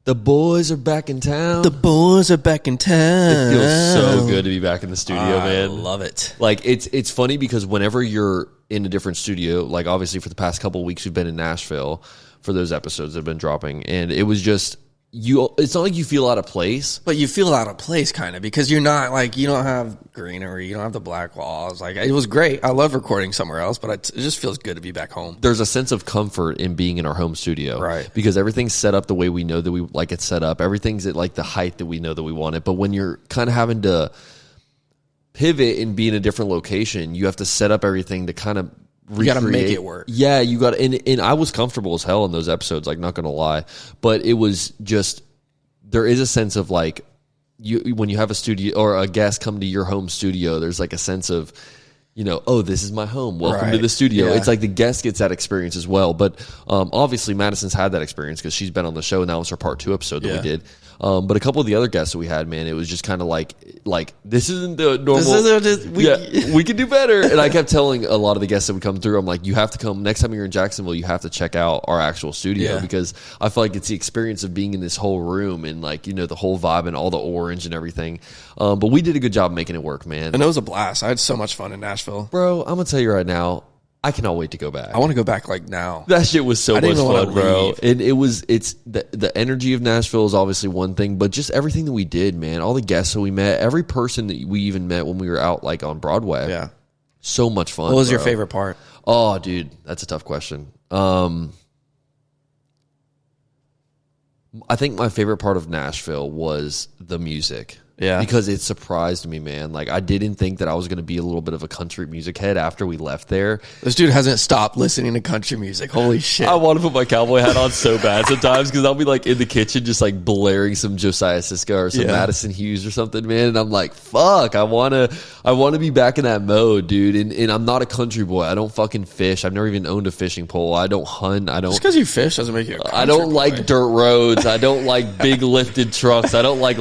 The boys are back in town. The boys are back in town. It feels so good to be back in the studio, man. I love it. Like, it's funny because whenever you're in a different studio, like obviously for the past couple of weeks we've been in Nashville for those episodes that have been dropping, and it was just it's not like you feel out of place. But you feel out of place kind of because you're not like, you don't have greenery, you don't have the black walls. Like, it was great. I love recording somewhere else, but it just feels good to be back home. There's a sense of comfort in being in our home studio. Right. Because everything's set up the way we know that we like it set up. Everything's at like the height that we know that we want it. But when you're kind of having to pivot and be in a different location, you have to set up everything to kind of recreate. You got to make it work. Yeah, you got to, and I was comfortable as hell in those episodes, like, not going to lie. But it was just, there is a sense of like, when you have a studio or a guest come to your home studio, there's like a sense of, you know, oh, this is my home. Welcome to the studio. Yeah. It's like the guest gets that experience as well. But obviously Madison's had that experience because she's been on the show, and that was her part 2 episode that we did. But a couple of the other guests that we had, man, it was just kind of like this isn't the normal. We can do better. And I kept telling a lot of the guests that would come through, I'm like, you have to come next time you're in Jacksonville. You have to check out our actual studio because I feel like it's the experience of being in this whole room and like, you know, the whole vibe and all the orange and everything. But we did a good job making it work, man. And it was a blast. I had so much fun in Nashville, bro. I'm gonna tell you right now, I cannot wait to go back. I want to go back like now. That shit was so much fun, bro. And it's the energy of Nashville is obviously one thing, but just everything that we did, man. All the guests that we met, every person that we even met when we were out like on Broadway. Yeah. So much fun. What was your favorite part? Oh, dude, that's a tough question. I think my favorite part of Nashville was the music. Yeah. Because it surprised me, man. Like, I didn't think that I was going to be a little bit of a country music head after we left there. This dude hasn't stopped listening to country music. Holy shit. I want to put my cowboy hat on so bad sometimes because I'll be like in the kitchen just like blaring some Josiah Siska or some Madison Hughes or something, man. And I'm like, fuck, I want to be back in that mode, dude. And I'm not a country boy. I don't fucking fish. I've never even owned a fishing pole. I don't hunt. Just because you fish doesn't make you a country I don't boy. like dirt roads. I don't like big lifted trucks. I like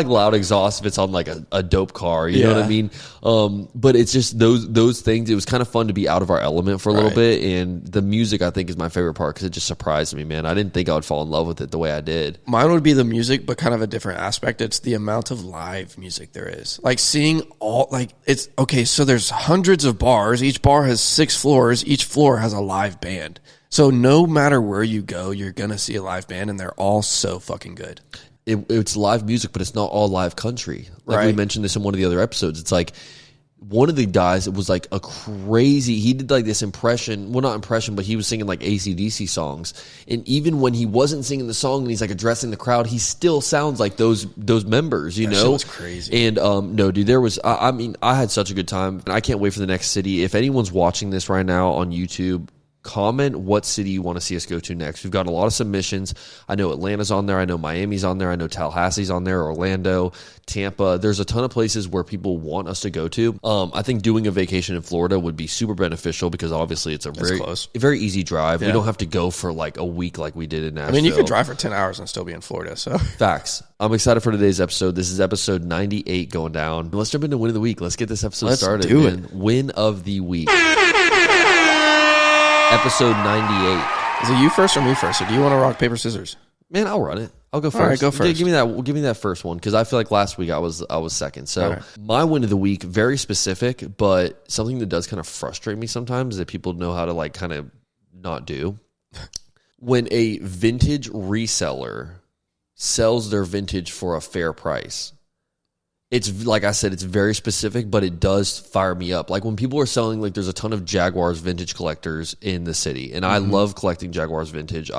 loud exhaust if it's on like a dope car, you know what I mean? But it's just those things. It was kind of fun to be out of our element for a little bit, and the music I think is my favorite part because it just surprised me, man. I didn't think I would fall in love with it the way I did. Mine would be the music, but kind of a different aspect. It's the amount of live music there is. Like seeing all, like, it's okay. So there's hundreds of bars. Each bar has 6 floors. Each floor has a live band. So no matter where you go, you're gonna see a live band, and they're all so fucking good. It's live music, but it's not all live country. Like we mentioned this in one of the other episodes. It's like one of the guys, it was like a crazy, he did like this impression, well, not impression, but he was singing like AC/DC songs. And even when he wasn't singing the song and he's like addressing the crowd, he still sounds like those members, you know? That shit was crazy. And no, dude, there was, I mean, I had such a good time. And I can't wait for the next city. If anyone's watching this right now on YouTube, comment what city you want to see us go to next. We've got a lot of submissions. I know Atlanta's on there. I know Miami's on there. I know Tallahassee's on there. Orlando, Tampa. There's a ton of places where people want us to go to. I think doing a vacation in Florida would be super beneficial because obviously it's a very easy drive. Yeah. We don't have to go for like a week like we did in Nashville. I mean, you could drive for 10 hours and still be in Florida. So facts. I'm excited for today's episode. This is episode 98 going down. Let's jump into win of the week. Let's get this episode started. Do it. Win of the week. Episode 98. Is it you first or me first? Or do you want to rock, paper, scissors? Man, I'll run it. I'll go first. All right, go first. Give me that first one because I feel like last week I was second. So my win of the week, very specific, but something that does kind of frustrate me sometimes that people know how to like kind of not do. When a vintage reseller sells their vintage for a fair price. It's like I said, it's very specific, but it does fire me up. Like when people are selling, like there's a ton of Jaguars vintage collectors in the city, and I love collecting Jaguars vintage.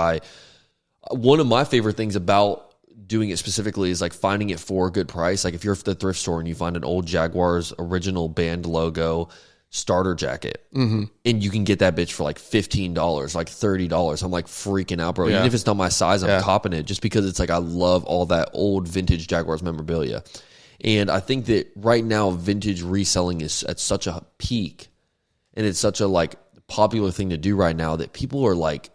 One of my favorite things about doing it specifically is like finding it for a good price. Like if you're at the thrift store and you find an old Jaguars original band logo starter jacket, and you can get that bitch for like $15, like $30. I'm like freaking out, bro. Even if it's not my size, I'm copping it just because it's like I love all that old vintage Jaguars memorabilia. And I think that right now vintage reselling is at such a peak and it's such a like popular thing to do right now that people are like,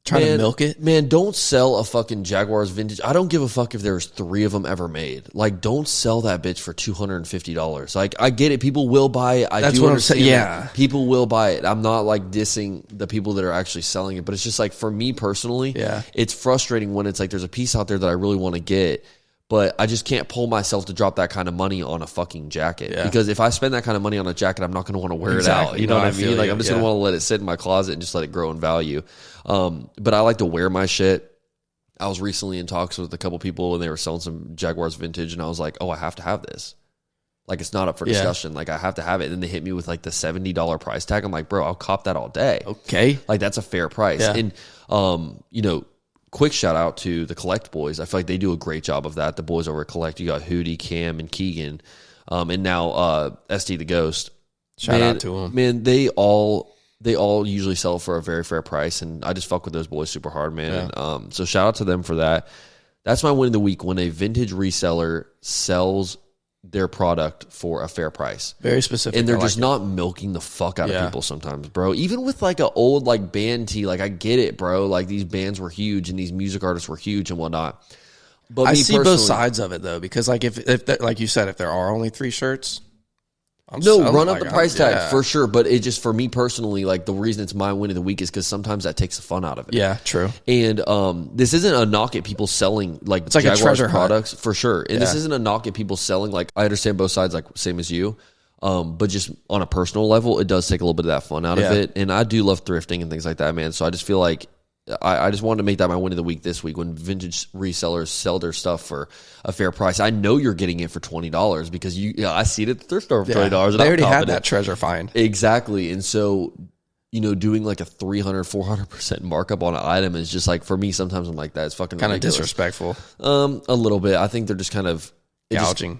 Trying to milk it? Man, don't sell a fucking Jaguars vintage. I don't give a fuck if there's 3 of them ever made. Like, don't sell that bitch for $250. Like, I get it. People will buy it. That's what I'm saying. Yeah. People will buy it. I'm not, like, dissing the people that are actually selling it. But it's just, like, for me personally, it's frustrating when it's, like, there's a piece out there that I really want to get. But I just can't pull myself to drop that kind of money on a fucking jacket. Yeah. Because if I spend that kind of money on a jacket, I'm not going to want to wear it out. You know what I mean? Like, I'm just going to want to let it sit in my closet and just let it grow in value. But I like to wear my shit. I was recently in talks with a couple people and they were selling some Jaguars vintage. And I was like, oh, I have to have this. Like, it's not up for discussion. Like, I have to have it. And then they hit me with, like, the $70 price tag. I'm like, bro, I'll cop that all day. Okay. Like, that's a fair price. Yeah. And, you know, quick shout out to the Collect boys. I feel like they do a great job of that. The boys over at Collect, you got Hootie, Cam, and Keegan, and now SD the Ghost. Shout out to them, man. They all usually sell for a very fair price, and I just fuck with those boys super hard, man. Yeah. And, so shout out to them for that. That's my win of the week when a vintage reseller sells their product for a fair price. Very specific. And they're just not milking the fuck out of people sometimes, bro. Even with like an old like band tee, like I get it, bro. Like these bands were huge and these music artists were huge and whatnot. But I see both sides of it though, because like if like you said, if there are only 3 shirts, run up the price tag for sure. But it just, for me personally, like the reason it's my win of the week is because sometimes that takes the fun out of it. Yeah, true. And this isn't a knock at people selling like it's like Jaguars a treasure products hunt. For sure. And this isn't a knock at people selling. Like I understand both sides, like same as you. But just on a personal level, it does take a little bit of that fun out of it. And I do love thrifting and things like that, man. So I just feel like I just wanted to make that my win of the week this week when vintage resellers sell their stuff for a fair price. I know you're getting it for $20 because I see it at the thrift store for $20. They already had that treasure find. Exactly. And so, you know, doing like a 300-400% markup on an item is just like, for me, sometimes I'm like, that's fucking kind of disrespectful. A little bit. I think they're just kind of gouging.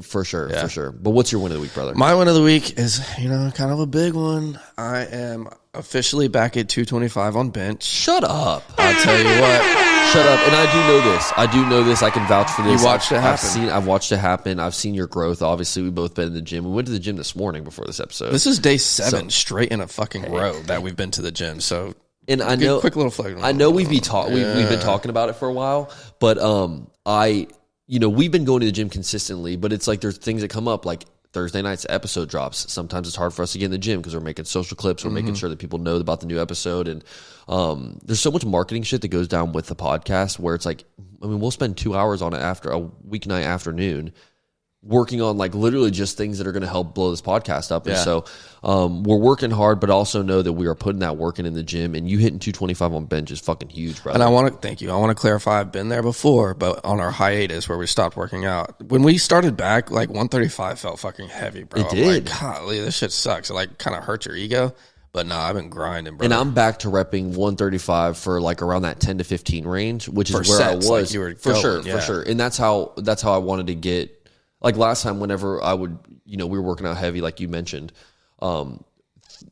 For sure. But what's your win of the week, brother? My win of the week is, kind of a big one. I am officially back at 225 on bench. Shut up. I'll tell you what. Shut up. And I do know this. I can vouch for this. You watched it happen. I've watched it happen. I've seen your growth. Obviously, we've both been in the gym. We went to the gym this morning before this episode. This is day 7 straight in a fucking row that we've been to the gym. So, and I know, quick little flag. I know we've been talking about it for a while, but we've been going to the gym consistently, but it's like there's things that come up like Thursday night's episode drops. Sometimes it's hard for us to get in the gym because we're making social clips. We're making sure that people know about the new episode. And there's so much marketing shit that goes down with the podcast where it's like, I mean, we'll spend 2 hours on it after a weeknight afternoon working on like literally just things that are going to help blow this podcast up. And so we're working hard, but also know that we are putting that work in the gym, and you hitting 225 on bench is fucking huge, brother. And I want to thank you. I want to clarify, I've been there before, but on our hiatus where we stopped working out, when we started back, like 135 felt fucking heavy, bro. It did. Like, golly, this shit sucks. It like kind of hurts your ego. But no, I've been grinding, bro. And I'm back to repping 135 for like around that 10 to 15 range, which is where sets, I was. Like you were for going, sure, for sure. And that's how I wanted to get. Like last time, whenever I would, we were working out heavy, like you mentioned,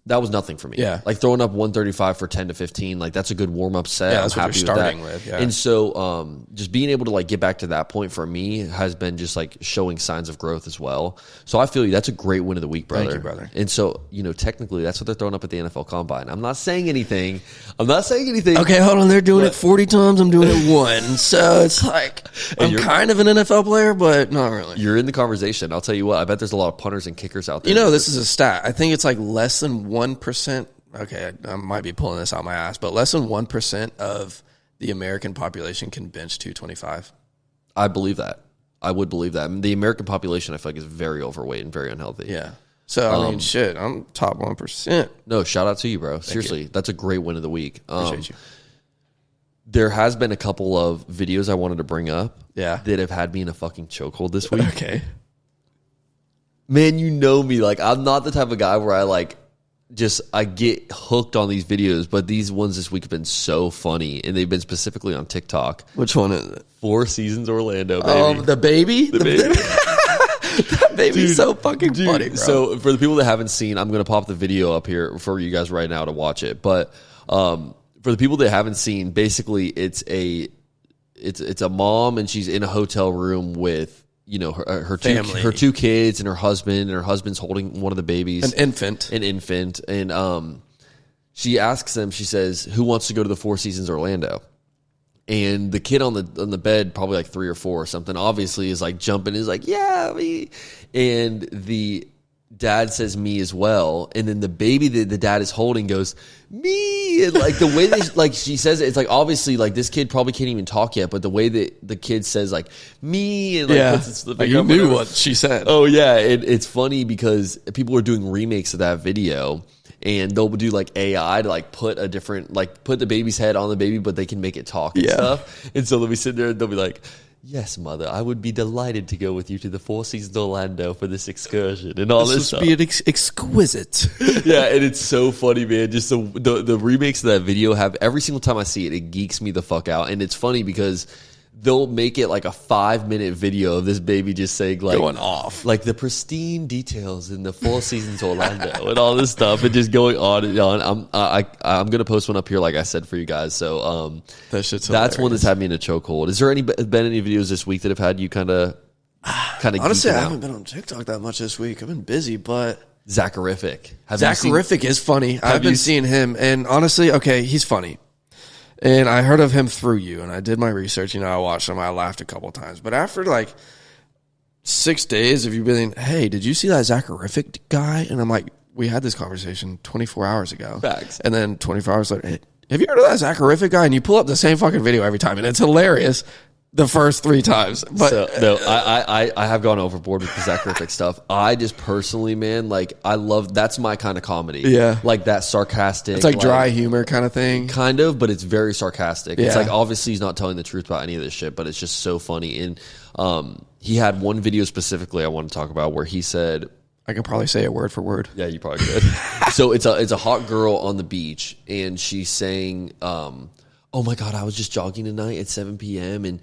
that was nothing for me. Yeah. Like throwing up 135 for 10 to 15, like that's a good warm up set. Yeah, that's I'm what happy you're starting with. Yeah. And so, just being able to like get back to that point for me has been just like showing signs of growth as well. So I feel you. That's a great win of the week, brother. Thank you, brother. And so, technically that's what they're throwing up at the NFL Combine. I'm not saying anything. Okay, hold on. They're doing it 40 times. I'm doing it 1. So it's like, I'm kind of an NFL player, but not really. You're in the conversation. I'll tell you what, I bet there's a lot of punters and kickers out there. This is a stat. I think it's like less than 1%. Okay, I might be pulling this out my ass, but less than 1% of the American population can bench 225. I believe that. I would believe that. I mean, the American population, I feel like, is very overweight and very unhealthy. Yeah. So, I mean, shit, I'm top 1%. No, shout out to you, bro. Seriously, that's a great win of the week. Appreciate you. There has been a couple of videos I wanted to bring up that have had me in a fucking chokehold this week. Okay. Man, you know me. Like, I'm not the type of guy where I get hooked on these videos, but these ones this week have been so funny, and they've been specifically on TikTok. Which one is it? 4 Seasons Orlando, baby. The baby? The baby. That baby's so fucking funny, bro. So for the people that haven't seen, I'm going to pop the video up here for you guys right now to watch it. But for the people that haven't seen, basically it's a mom, and she's in a hotel room with her two kids and her husband, and her husband's holding one of the babies, an infant, and she asks them, she says, who wants to go to the Four Seasons Orlando? And the kid on the bed, probably like 3 or 4 or something, obviously is like jumping, is like, yeah, me. And the dad says me as well. And then the baby that the dad is holding goes, me. And like the way that like she says it, it's like obviously like this kid probably can't even talk yet, but the way that the kid says like me and like puts the like you knew what she said. Oh yeah. It's funny because people are doing remakes of that video. And they'll do like AI to like put a different, like put the baby's head on the baby, but they can make it talk and stuff. And so they'll be sitting there and they'll be like, yes, mother, I would be delighted to go with you to the Four Seasons Orlando for this excursion and all this stuff. This would be exquisite. Yeah, and it's so funny, man. Just the remakes of that video have, every single time I see it, it geeks me the fuck out. And it's funny because they'll make it like a 5-minute video of this baby just saying like going off, like the pristine details in the Four Seasons Orlando and all this stuff, and just going on and on. I'm gonna post one up here, like I said, for you guys. So that shit's that's one that's had me in a chokehold. Is there been any videos this week that have had you kind of honestly? I haven't been on TikTok that much this week. I've been busy, but Zacharific. Zacharific is funny. I've been seeing him, and honestly, okay, he's funny. And I heard of him through you, and I did my research. You know, I watched him. I laughed a couple of times. But after like 6 days of you being, hey, did you see that Zacharific guy? And I'm like, we had this conversation 24 hours ago. Facts. And then 24 hours later, hey, have you heard of that Zacharific guy? And you pull up the same fucking video every time, and it's hilarious the first 3 times. But so, no, I have gone overboard with the Zacharific stuff. I just personally, man, like I love, that's my kind of comedy. Yeah. Like that sarcastic. It's like dry humor kind of thing. Kind of, but it's very sarcastic. Yeah. It's like obviously he's not telling the truth about any of this shit, but it's just so funny. And he had one video specifically I want to talk about where he said, I can probably say it word for word. yeah, you probably could. So it's a hot girl on the beach, and she's saying, oh my God, I was just jogging tonight at 7 p.m. and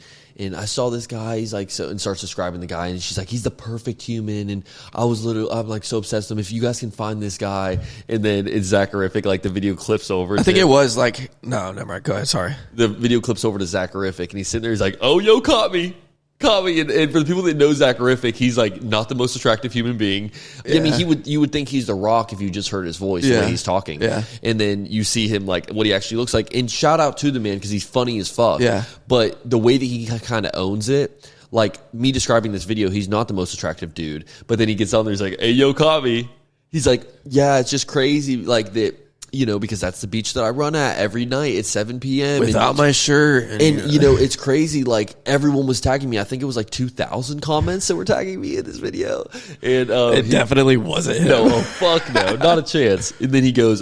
I saw this guy. He's like, so, and starts describing the guy, and she's like, he's the perfect human. And I'm like so obsessed with him. If you guys can find this guy, and then it's Zacharific, like the video clips over. I think it was like, no, never mind. Go ahead. Sorry. The video clips over to Zacharific, and he's sitting there. He's like, oh, yo, caught me. And for the people that know Zacharific, he's like not the most attractive human being. Yeah. I mean, you would think he's The Rock if you just heard his voice the way he's talking. Yeah. And then you see him like what he actually looks like. And shout out to the man because he's funny as fuck. Yeah. But the way that he kind of owns it, like me describing this video, he's not the most attractive dude. But then he gets on there, he's like, hey, yo, caught me. He's like, yeah, it's just crazy, like that. You know, because that's the beach that I run at every night at 7 p.m. Without my shirt. And, you know, it's crazy. Like, everyone was tagging me. I think it was like 2,000 comments that were tagging me in this video. And it definitely wasn't him. No, fuck no. Not a chance. And then he goes,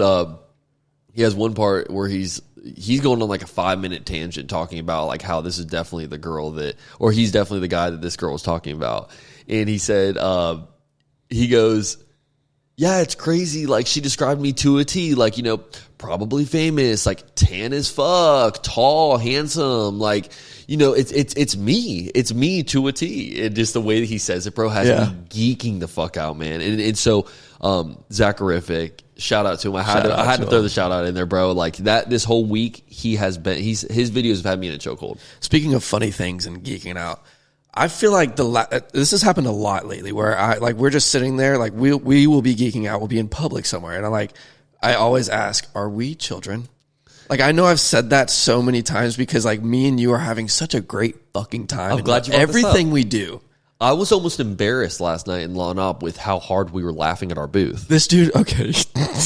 he has one part where he's going on like a 5-minute tangent talking about like how this is definitely the girl that, or he's definitely the guy that this girl was talking about. And he said, he goes, yeah, it's crazy. Like, she described me to a T. Like, you know, probably famous, like tan as fuck, tall, handsome. Like, you know, it's me. It's me to a T. And just the way that he says it, bro, has me geeking the fuck out, man. And so, Zacharific, shout out to him. I had to throw the shout out in there, bro. Like that, this whole week, his videos have had me in a chokehold. Speaking of funny things and geeking out, I feel like this has happened a lot lately where we're just sitting there, like we will be geeking out. We'll be in public somewhere. And I always ask, are we children? Like, I know I've said that so many times because like me and you are having such a great fucking time. I'm glad you brought this up. Everything we do. I was almost embarrassed last night in Lawn Up with how hard we were laughing at our booth. This dude, okay.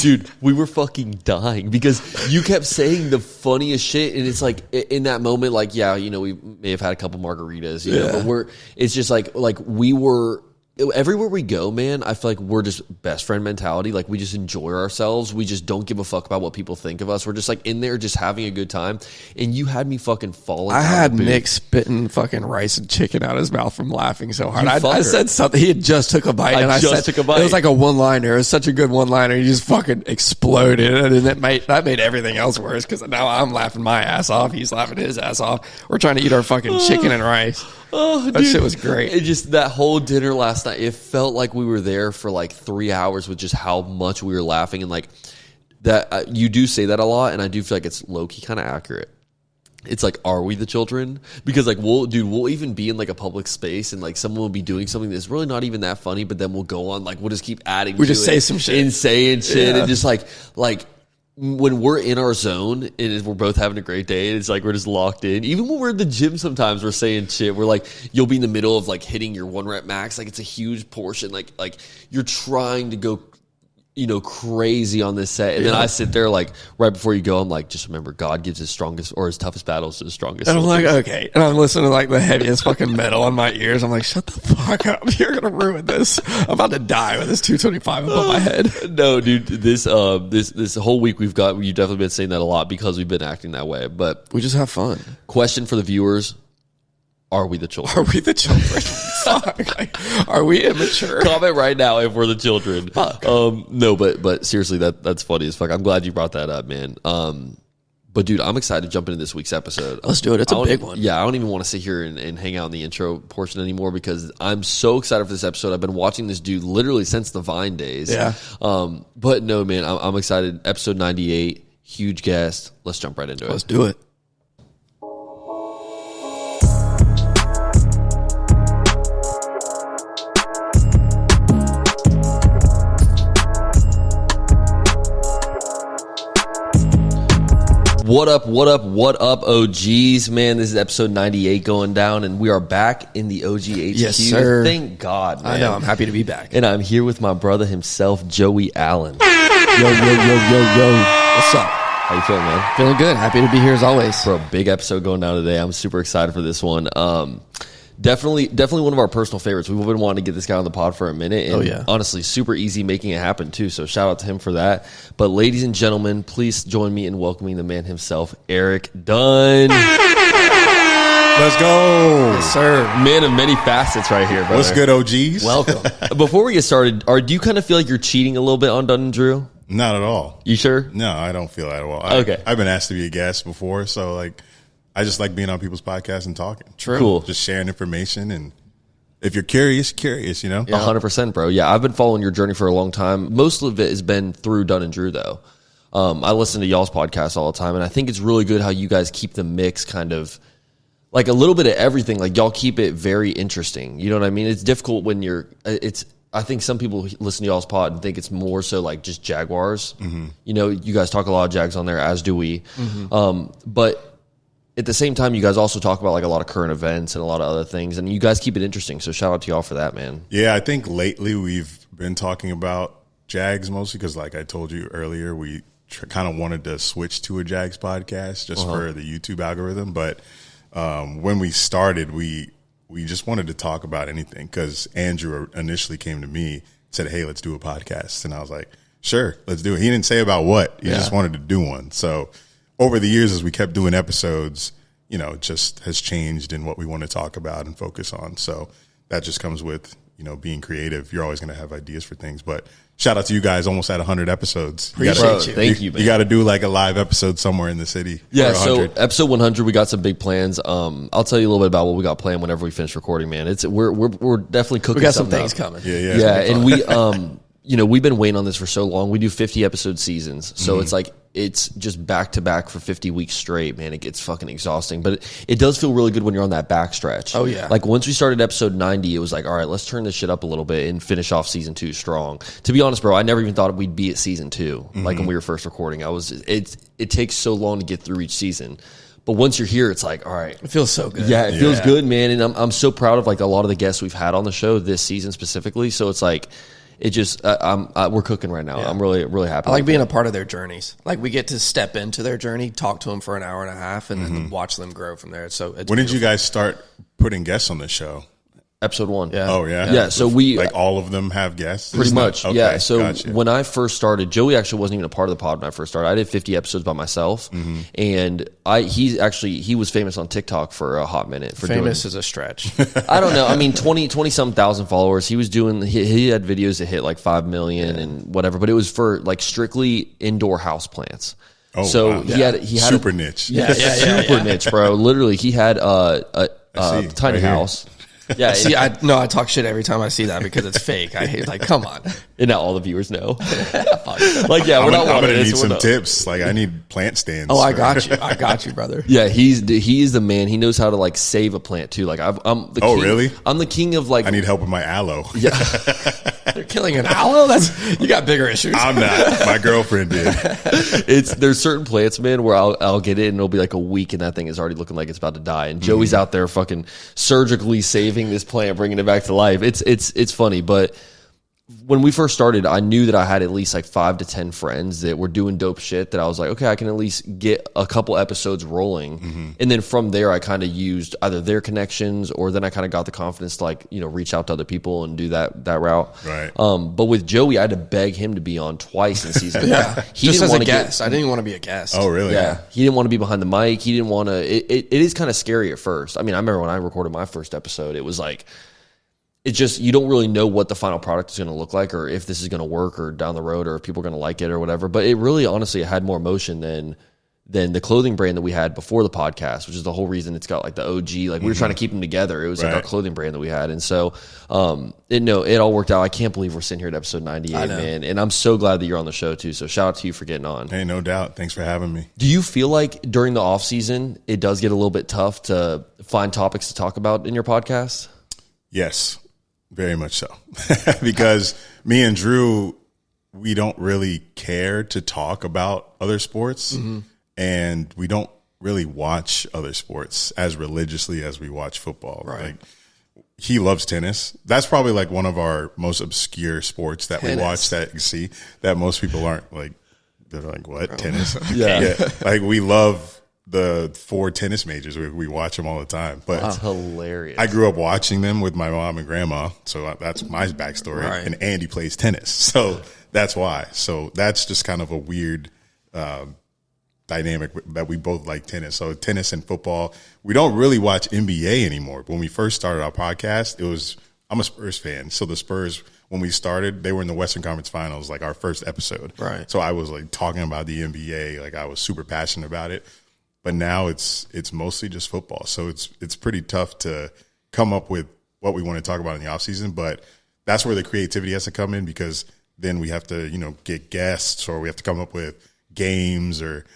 Dude, we were fucking dying because you kept saying the funniest shit. And it's like, in that moment, like, yeah, you know, we may have had a couple margaritas, you know, but it's just like we were, everywhere we go, man, I feel like we're just best friend mentality. Like, we just enjoy ourselves. We just don't give a fuck about what people think of us. We're just like in there just having a good time. And you had me fucking falling. I had Nick spitting fucking rice and chicken out of his mouth from laughing so hard. I said something. He had just took a bite. I took a bite. It was like a one-liner. It was such a good one-liner. He just fucking exploded. And that made everything else worse because now I'm laughing my ass off. He's laughing his ass off. We're trying to eat our fucking chicken and rice. Oh, that shit was great. It just, that whole dinner last night, it felt like we were there for like 3 hours with just how much we were laughing. And like that, you do say that a lot, and I do feel like it's low-key kind of accurate. It's like, are we the children? Because like, we'll even be in like a public space and like someone will be doing something that's really not even that funny, but then we'll go on, like, we'll just keep adding we just say some shit and saying shit and just like when we're in our zone and we're both having a great day, and it's like we're just locked in. Even when we're in the gym, sometimes we're saying shit. We're like, you'll be in the middle of like hitting your 1 rep max, like it's a huge portion, like you're trying to go, crazy on this set, and then I sit there like right before you go, I'm like, just remember, God gives his strongest or his toughest battles to the strongest. And I'm like, okay, and I'm listening to like the heaviest fucking metal on my ears. I'm like, shut the fuck up, you're gonna ruin this. I'm about to die with this 225 above my head. No, dude, this whole week you've definitely been saying that a lot because we've been acting that way. But we just have fun. Question for the viewers: are we the children? Are we the children? Fuck. Like, are we immature? Comment right now if we're the children. Fuck. No, but seriously, that's funny as fuck. I'm glad you brought that up, man. But dude, I'm excited to jump into this week's episode. Let's do it. It's a big one. Yeah, I don't even want to sit here and hang out in the intro portion anymore because I'm so excited for this episode. I've been watching this dude literally since the Vine days. Yeah. But no, man, I'm excited. Episode 98, huge guest. Let's jump right into it. Let's do it. What up, OGs? Man, this is episode 98 going down, and we are back in the OG HQ. Yes, sir. Thank God, man. I know. I'm happy to be back. And I'm here with my brother himself, Joey Allen. Yo. What's up? How you feeling, man? Feeling good. Happy to be here as always. For a big episode going down today. I'm super excited for this one. Definitely one of our personal favorites. We've been wanting to get this guy on the pod for a minute. And honestly, super easy making it happen, too. So shout out to him for that. But ladies and gentlemen, please join me in welcoming the man himself, Eric Dunn. Let's go. Yes, sir. Man of many facets right here, brother. What's good, OGs? Welcome. Before we get started, do you kind of feel like you're cheating a little bit on Dunn and Drew? Not at all. You sure? No, I don't feel that at all. Okay. I've been asked to be a guest before, so like I just like being on people's podcasts and talking. True. Cool. Just sharing information, and if you're curious, you know? Yeah. 100%, bro. Yeah, I've been following your journey for a long time. Most of it has been through Dunn and Drew, though. I listen to y'all's podcasts all the time, and I think it's really good how you guys keep the mix kind of like a little bit of everything. Like y'all keep it very interesting. You know what I mean? It's difficult when I think some people listen to y'all's pod and think it's more so like just Jaguars. Mm-hmm. You know, you guys talk a lot of Jags on there, as do we. Mm-hmm. But at the same time, you guys also talk about like a lot of current events and a lot of other things, and you guys keep it interesting. So shout out to y'all for that, man. Yeah, I think lately we've been talking about Jags mostly because, like I told you earlier, we kind of wanted to switch to a Jags podcast just for the YouTube algorithm. But when we started, we just wanted to talk about anything because Andrew initially came to me, said, "Hey, let's do a podcast," and I was like, "Sure, let's do it." He didn't say about what; he just wanted to do one. So over the years, as we kept doing episodes, you know, it just has changed in what we want to talk about and focus on. So that just comes with, you know, being creative. You're always going to have ideas for things. But shout out to you guys, almost at 100 episodes. Appreciate you. Thank you, man. You got to do like a live episode somewhere in the city. Yeah, for so 100. episode 100, we got some big plans. I'll tell you a little bit about what we got planned whenever we finish recording, man. We're definitely cooking. We got some something things up. coming. Yeah, and we you know, we've been waiting on this for so long. We do 50 episode seasons, so it's like it's just back to back for 50 weeks straight, man. It gets fucking exhausting, but it does feel really good when you're on that back stretch. Oh, yeah. Like once we started episode 90, it was like, all right, let's turn this shit up a little bit and finish off season 2 strong. To be honest, bro, I never even thought we'd be at season 2. Like when we were first recording, it takes so long to get through each season. But once you're here, it's like, all right. It feels so good. Yeah, it feels good, man. And I'm so proud of like a lot of the guests we've had on the show this season specifically. So it's like, it just, we're cooking right now. Yeah. I'm really, really happy. I like being a part of their journeys. Like we get to step into their journey, talk to them for an hour and a half, and then watch them grow from there. So it's when did you guys start putting guests on the show? Episode 1. Yeah. Oh, yeah? Yeah, so we... Like all of them have guests? Pretty much, okay, yeah. So gotcha. when I first started, Joey actually wasn't even a part of the pod when I first started. I did 50 episodes by myself, and he was famous on TikTok for a hot minute. For famous is a stretch. I don't know. I mean, 20-some thousand followers. He was doing... He had videos that hit like 5 million and whatever, but it was for like strictly indoor house plants. Oh, so wow. he had super niche. Yeah, super niche, bro. Literally, he had a tiny right house. Yeah, See, I talk shit every time I see that because it's fake. I hate, like, come on. And now all the viewers know. Like, yeah, I'm gonna need this. some tips. Like, I need plant stands. Oh, I got you, brother. Yeah, he is the man. He knows how to like save a plant too. Like I'm the king. Really? I'm the king of like. I need help with my aloe. Yeah. They're killing an aloe? You got bigger issues. I'm not. My girlfriend did. There's certain plants, man, where I'll get it and it'll be like a week and that thing is already looking like it's about to die. And Joey's out there fucking surgically saving this plant, bringing it back to life. It's funny, but when we first started, I knew that I had at least like 5 to 10 friends that were doing dope shit that I was like, okay, I can at least get a couple episodes rolling. And then from there, I kind of used either their connections or then I kind of got the confidence to like, reach out to other people and do that route. Right. But with Joey, I had to beg him to be on twice in season. He just as a guest. I didn't even want to be a guest. Oh, really? Yeah. He didn't want to be behind the mic. He didn't want to. It is kind of scary at first. I mean, I remember when I recorded my first episode, it was like, it's just, you don't really know what the final product is going to look like or if this is going to work or down the road or if people are going to like it or whatever. But it really, honestly, it had more emotion than the clothing brand that we had before the podcast, which is the whole reason it's got like the OG. Like we were trying to keep them together. It was like our clothing brand that we had. And so it all worked out. I can't believe we're sitting here at episode 98, man. And I'm so glad that you're on the show too. So shout out to you for getting on. Hey, no doubt. Thanks for having me. Do you feel like during the off season, it does get a little bit tough to find topics to talk about in your podcast? Yes. Very much so. Because me and Drew, we don't really care to talk about other sports and we don't really watch other sports as religiously as we watch football. Right. Like, he loves tennis. That's probably like one of our most obscure sports that we watch that you see that most people aren't like, they're like, what? Tennis? Yeah. Like we love the 4 tennis majors. We watch them all the time. But that's hilarious. I grew up watching them with my mom and grandma, so that's my backstory. Right. And Andy plays tennis, so that's why. So that's just kind of a weird dynamic that we both like tennis. So tennis and football. We don't really watch NBA anymore. When we first started our podcast, I'm a Spurs fan, so the Spurs, when we started, they were in the Western Conference Finals, like our first episode. Right. So I was like talking about the NBA, like I was super passionate about it. But now it's mostly just football. So it's pretty tough to come up with what we want to talk about in the offseason. But that's where the creativity has to come in because then we have to, get guests or we have to come up with games or,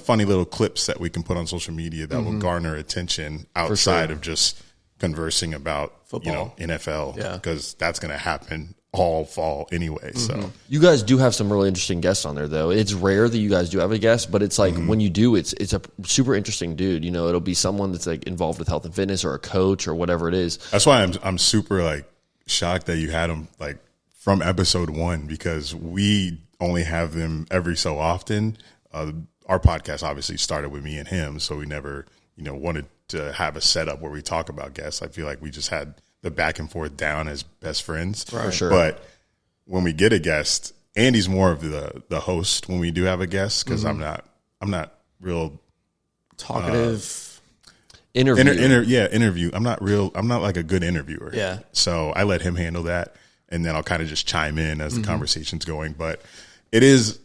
funny little clips that we can put on social media that will garner attention outside of just conversing about football, NFL, because that's going to happen all fall anyway. So you guys do have some really interesting guests on there though. It's rare that you guys do have a guest, but it's like when you do, it's a super interesting dude. It'll be someone that's like involved with health and fitness or a coach or whatever it is. That's why I'm super like shocked that you had him like from episode 1 because we only have them every so often. Our podcast obviously started with me and him, so we never wanted to have a setup where we talk about guests. I feel like we just had the back and forth down as best friends. Right. For sure. But when we get a guest, Andy's more of the host when we do have a guest because I'm not real talkative. Interview. I'm not like a good interviewer. Yeah. So I let him handle that and then I'll kind of just chime in as the conversation's going. But it is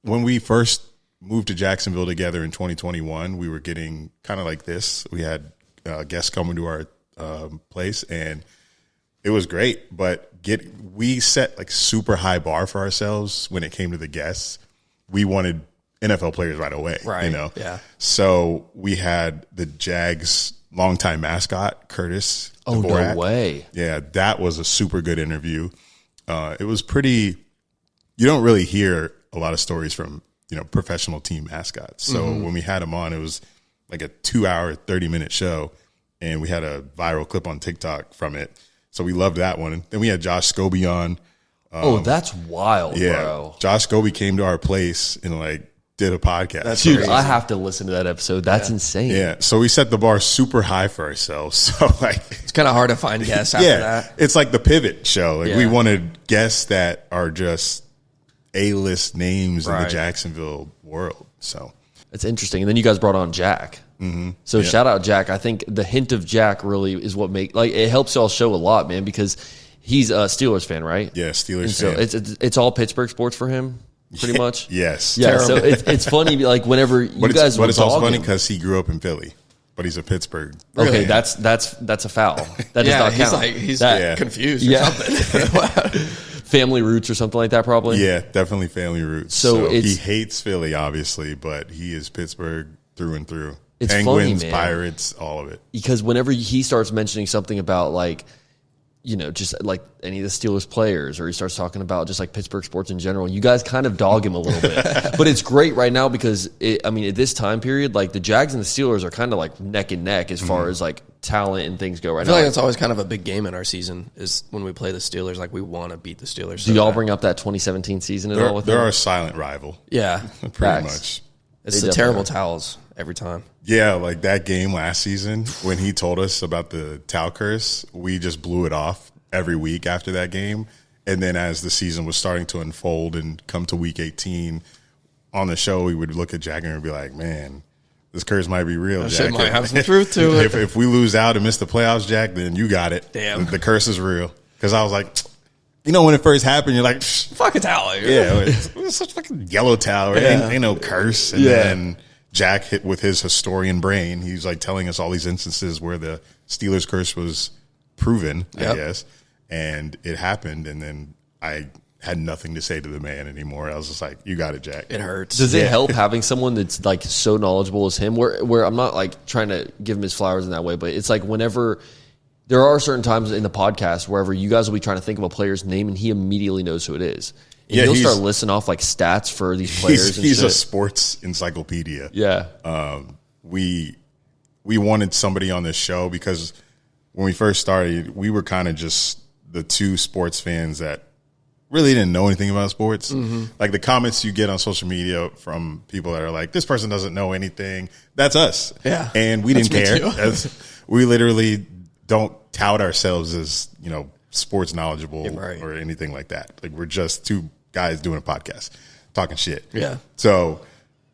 when we first moved to Jacksonville together in 2021, we were getting kind of like this. We had guests coming to our place and it was great, but we set like super high bar for ourselves when it came to the guests. We wanted NFL players right away, Yeah. So we had the Jags longtime mascot, Curtis. Oh, Dvorak. No way. Yeah, that was a super good interview. It was pretty, you don't really hear a lot of stories from, professional team mascots. So when we had him on, it was like a 2-hour, 30-minute show. And we had a viral clip on TikTok from it. So we loved that one. Then we had Josh Scobie on. That's wild, bro. Josh Scobie came to our place and like did a podcast. That's Dude, crazy. I have to listen to that episode. That's insane. Yeah. So we set the bar super high for ourselves. So like it's kind of hard to find guests after that. It's like the pivot show. Like we wanted guests that are just A-list names in the Jacksonville world. So it's interesting. And then you guys brought on Jack. So shout out Jack. I think the hint of Jack really is what it helps y'all show a lot, man, because he's a Steelers fan, right? Yeah, Steelers fan. So it's all Pittsburgh sports for him, pretty much. Yes. Yeah. Terrible. So it's funny, like whenever you guys, but it's also funny because he grew up in Philly, but he's a Pittsburgh. Okay, that's a foul. That does not count. He's confused or something. Family roots or something like that, probably. Yeah, definitely family roots. So he hates Philly, obviously, but he is Pittsburgh through and through. It's Penguins, funny, man. Pirates, all of it. Because whenever he starts mentioning something about like just like any of the Steelers players, or he starts talking about just like Pittsburgh sports in general, you guys kind of dog him a little bit. But it's great right now because, at this time period, like the Jags and the Steelers are kind of like neck and neck as far as like talent and things go right now. I feel like that's always kind of a big game in our season is when we play the Steelers. Like we want to beat the Steelers. Do y'all bring up that 2017 season at all with They're them? our silent rival. Yeah. Pretty much. It's the terrible towels every time. Yeah, like that game last season when he told us about the towel curse, we just blew it off every week after that game. And then as the season was starting to unfold and come to week 18 on the show, we would look at Jagger and be like, man, this curse might be real, Jack. Shit might have some truth to it. If we lose out and miss the playoffs, Jack, then you got it. Damn. The curse is real. Because I was like, when it first happened, you're like, fuck a towel. Yeah, it's such fucking yellow towel. Yeah. Ain't no curse. And then Jack hit with his historian brain. He's like telling us all these instances where the Steelers curse was proven, I guess. And it happened. And then I had nothing to say to the man anymore. I was just like, you got it, Jack. It hurts. Does it help having someone that's like so knowledgeable as him? Where I'm not like trying to give him his flowers in that way, but it's like whenever there are certain times in the podcast wherever you guys will be trying to think of a player's name and he immediately knows who it is. And he'll start listing off like stats for these players. He's a sports encyclopedia. Yeah. We wanted somebody on this show because when we first started, we were kind of just the two sports fans that really didn't know anything about sports. Mm-hmm. Like the comments you get on social media from people that are like, this person doesn't know anything. That's us. Yeah. And we didn't care. We literally don't tout ourselves as, sports knowledgeable or anything like that. Like we're just two guys doing a podcast, talking shit. Yeah. So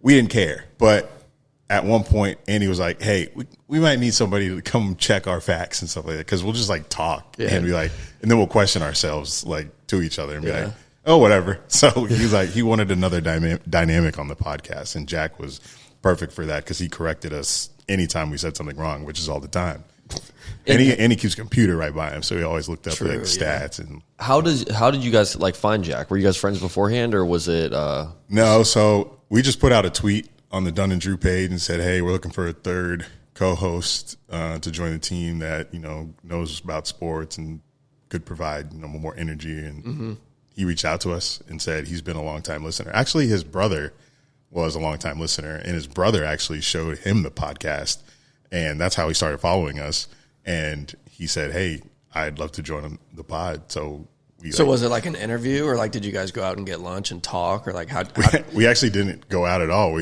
we didn't care. But at one point, Andy was like, hey, we might need somebody to come check our facts and stuff like that. Cause we'll just like talk and be like, and then we'll question ourselves like to each other and be like, oh, whatever. So he's like, he wanted another dynamic on the podcast. And Jack was perfect for that because he corrected us anytime we said something wrong, which is all the time. And he keeps a computer right by him, so he always looked up like stats. And how did you guys like find Jack? Were you guys friends beforehand, or was it? No, so we just put out a tweet on the Dunn and Drew page and said, "Hey, we're looking for a third co-host to join the team that knows about sports and could provide more energy." And he reached out to us and said he's been a long time listener. Actually, his brother was a long time listener, and his brother actually showed him the podcast. And that's how he started following us. And he said, hey, I'd love to join the pod. So was it like an interview or like did you guys go out and get lunch and talk or like how we actually didn't go out at all.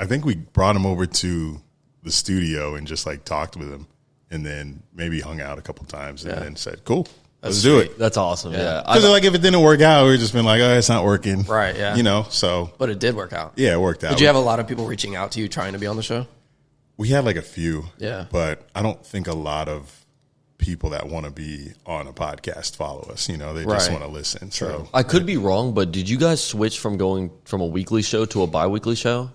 I think we brought him over to the studio and just like talked with him and then maybe hung out a couple times and then said, cool, let's do it. That's awesome. Yeah. Because like if it didn't work out, we've just been like, oh, it's not working. Right, yeah. So. But it did work out. Yeah, it worked out. Did you have a lot of people reaching out to you trying to be on the show? We had like a few, but I don't think a lot of people that want to be on a podcast follow us. They just want to listen. True. So I could be wrong, but did you guys switch from going from a weekly show to a bi-weekly show?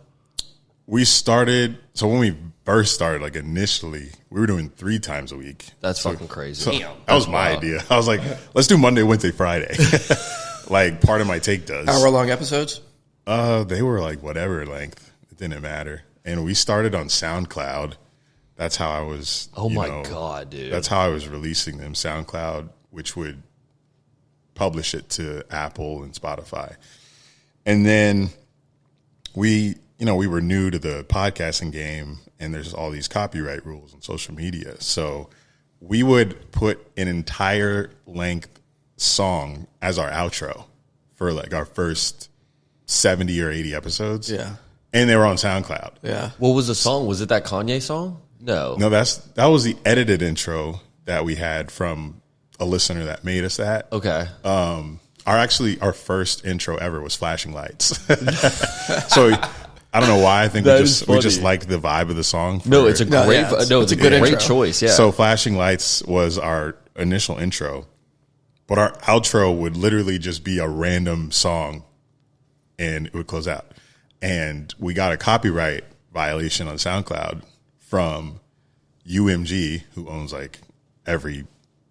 We started. So when we first started, like initially, we were doing 3 times a week. That's fucking crazy. So that was my idea. I was like, let's do Monday, Wednesday, Friday. Like part of my take does. Hour-long episodes? They were like whatever length. It didn't matter. And we started on SoundCloud. That's how I was. Oh my God, dude! That's how I was releasing them. SoundCloud, which would publish it to Apple and Spotify. And then we were new to the podcasting game, and there's all these copyright rules on social media. So we would put an entire length song as our outro for like our first 70 or 80 episodes. Yeah. And they were on SoundCloud. Yeah. What was the song? Was it that Kanye song? No. No, that was the edited intro that we had from a listener that made us that. Okay. Our first intro ever was Flashing Lights. So I don't know why. I think we just liked the vibe of the song. It's a great choice. Yeah. So Flashing Lights was our initial intro, but our outro would literally just be a random song, and it would close out. And we got a copyright violation on SoundCloud from UMG, who owns like every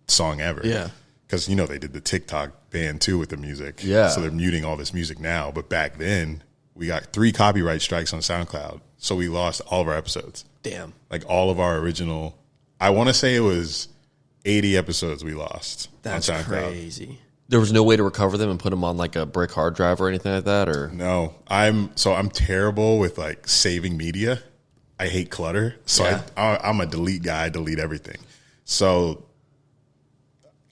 song ever. Yeah. Because, they did the TikTok ban too with the music. Yeah. So they're muting all this music now. But back then, we got 3 copyright strikes on SoundCloud. So we lost all of our episodes. Damn. Like all of our original, I want to say it was 80 episodes we lost. That's on SoundCloud. crazy. There was no way to recover them and put them on like a brick hard drive or anything like that, or No, I'm terrible with like saving media. I hate clutter, so Yeah. I'm a delete guy. I delete everything. So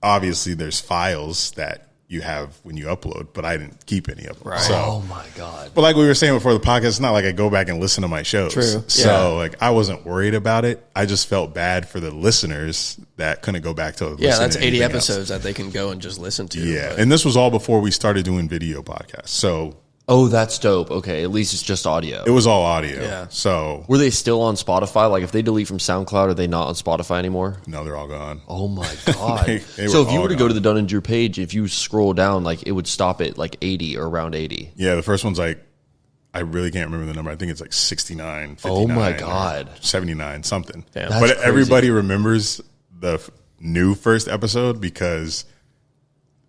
obviously, there's files that you have when you upload, but I didn't keep any of them. Right. So, oh my god. but like we were saying before the podcast, it's not like I go back and listen to my shows. True. So Yeah. like I wasn't worried about it. I just felt bad for the listeners that couldn't go back to Yeah, listen that's to 80 anything else. episodes that they can go and just listen to. Yeah, but- and this was all before we started doing video podcasts. So Oh, that's dope. Okay, at least it's just audio. it was all audio. Yeah. So Were they still on Spotify? Like if they delete from SoundCloud, are they not on Spotify anymore? no, they're all gone. Oh my god! They So were if you all were to go gone. to the Dunn and Drew page, if you scroll down, like it would stop at like 80 or around 80. Yeah, the first one's like, I really can't remember the number. I think it's like 69, 59. Oh my or God. 79, something. Damn. That's But crazy. everybody remembers the new first episode because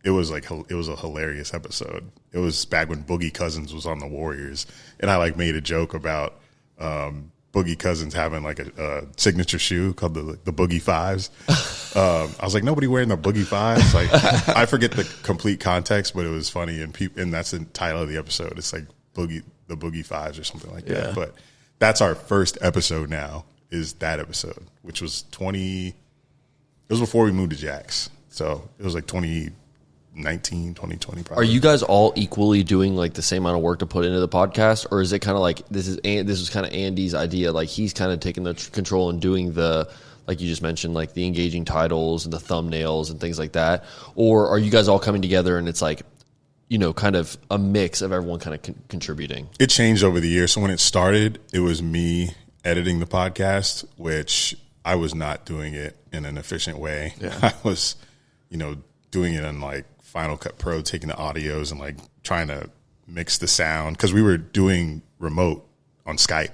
it was like, it was a hilarious episode. It was back when Boogie Cousins was on the Warriors. And I like made a joke about Boogie Cousins having like a signature shoe called the Boogie Fives. I was like, nobody wearing the Boogie Fives. Like, I forget the complete context, but it was funny. And that's the title of the episode. It's like the Boogie Fives or something like Yeah. that. But that's our first episode now, is that episode, which was it was before we moved to Jax. So it was like 2019, 2020 probably. Are you guys all equally doing like the same amount of work to put into the podcast, or is it kind of like this was kind of Andy's idea? Like he's kind of taking the control and doing the, like you just mentioned, like the engaging titles and the thumbnails and things like that, or are you guys all coming together and it's like, you know, kind of a mix of everyone kind of contributing? It changed over the years. So when it started, it was me editing the podcast, which I was not doing it in an efficient way. Yeah. I was, doing it on like Final Cut Pro, taking the audios and like trying to mix the sound because we were doing remote on Skype.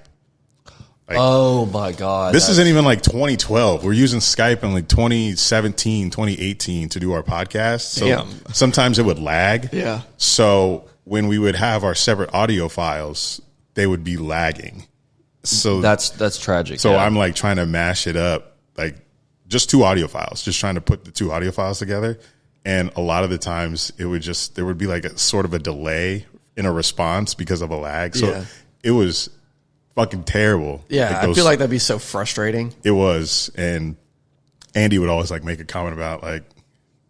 Like, Oh my god! this isn't even like 2012. We're using Skype in like 2017, 2018 to do our podcast. So Damn. sometimes it would lag. Yeah. So when we would have our separate audio files, they would be lagging. So that's tragic. so yeah. I'm like trying to mash it up, like just two audio files, just trying to put the two audio files together. And a lot of the times there would be like a sort of a delay in a response because of a lag. So Yeah. it was fucking terrible. Yeah, Like I those- feel like that'd be so frustrating. it was. And Andy would always like make a comment about like,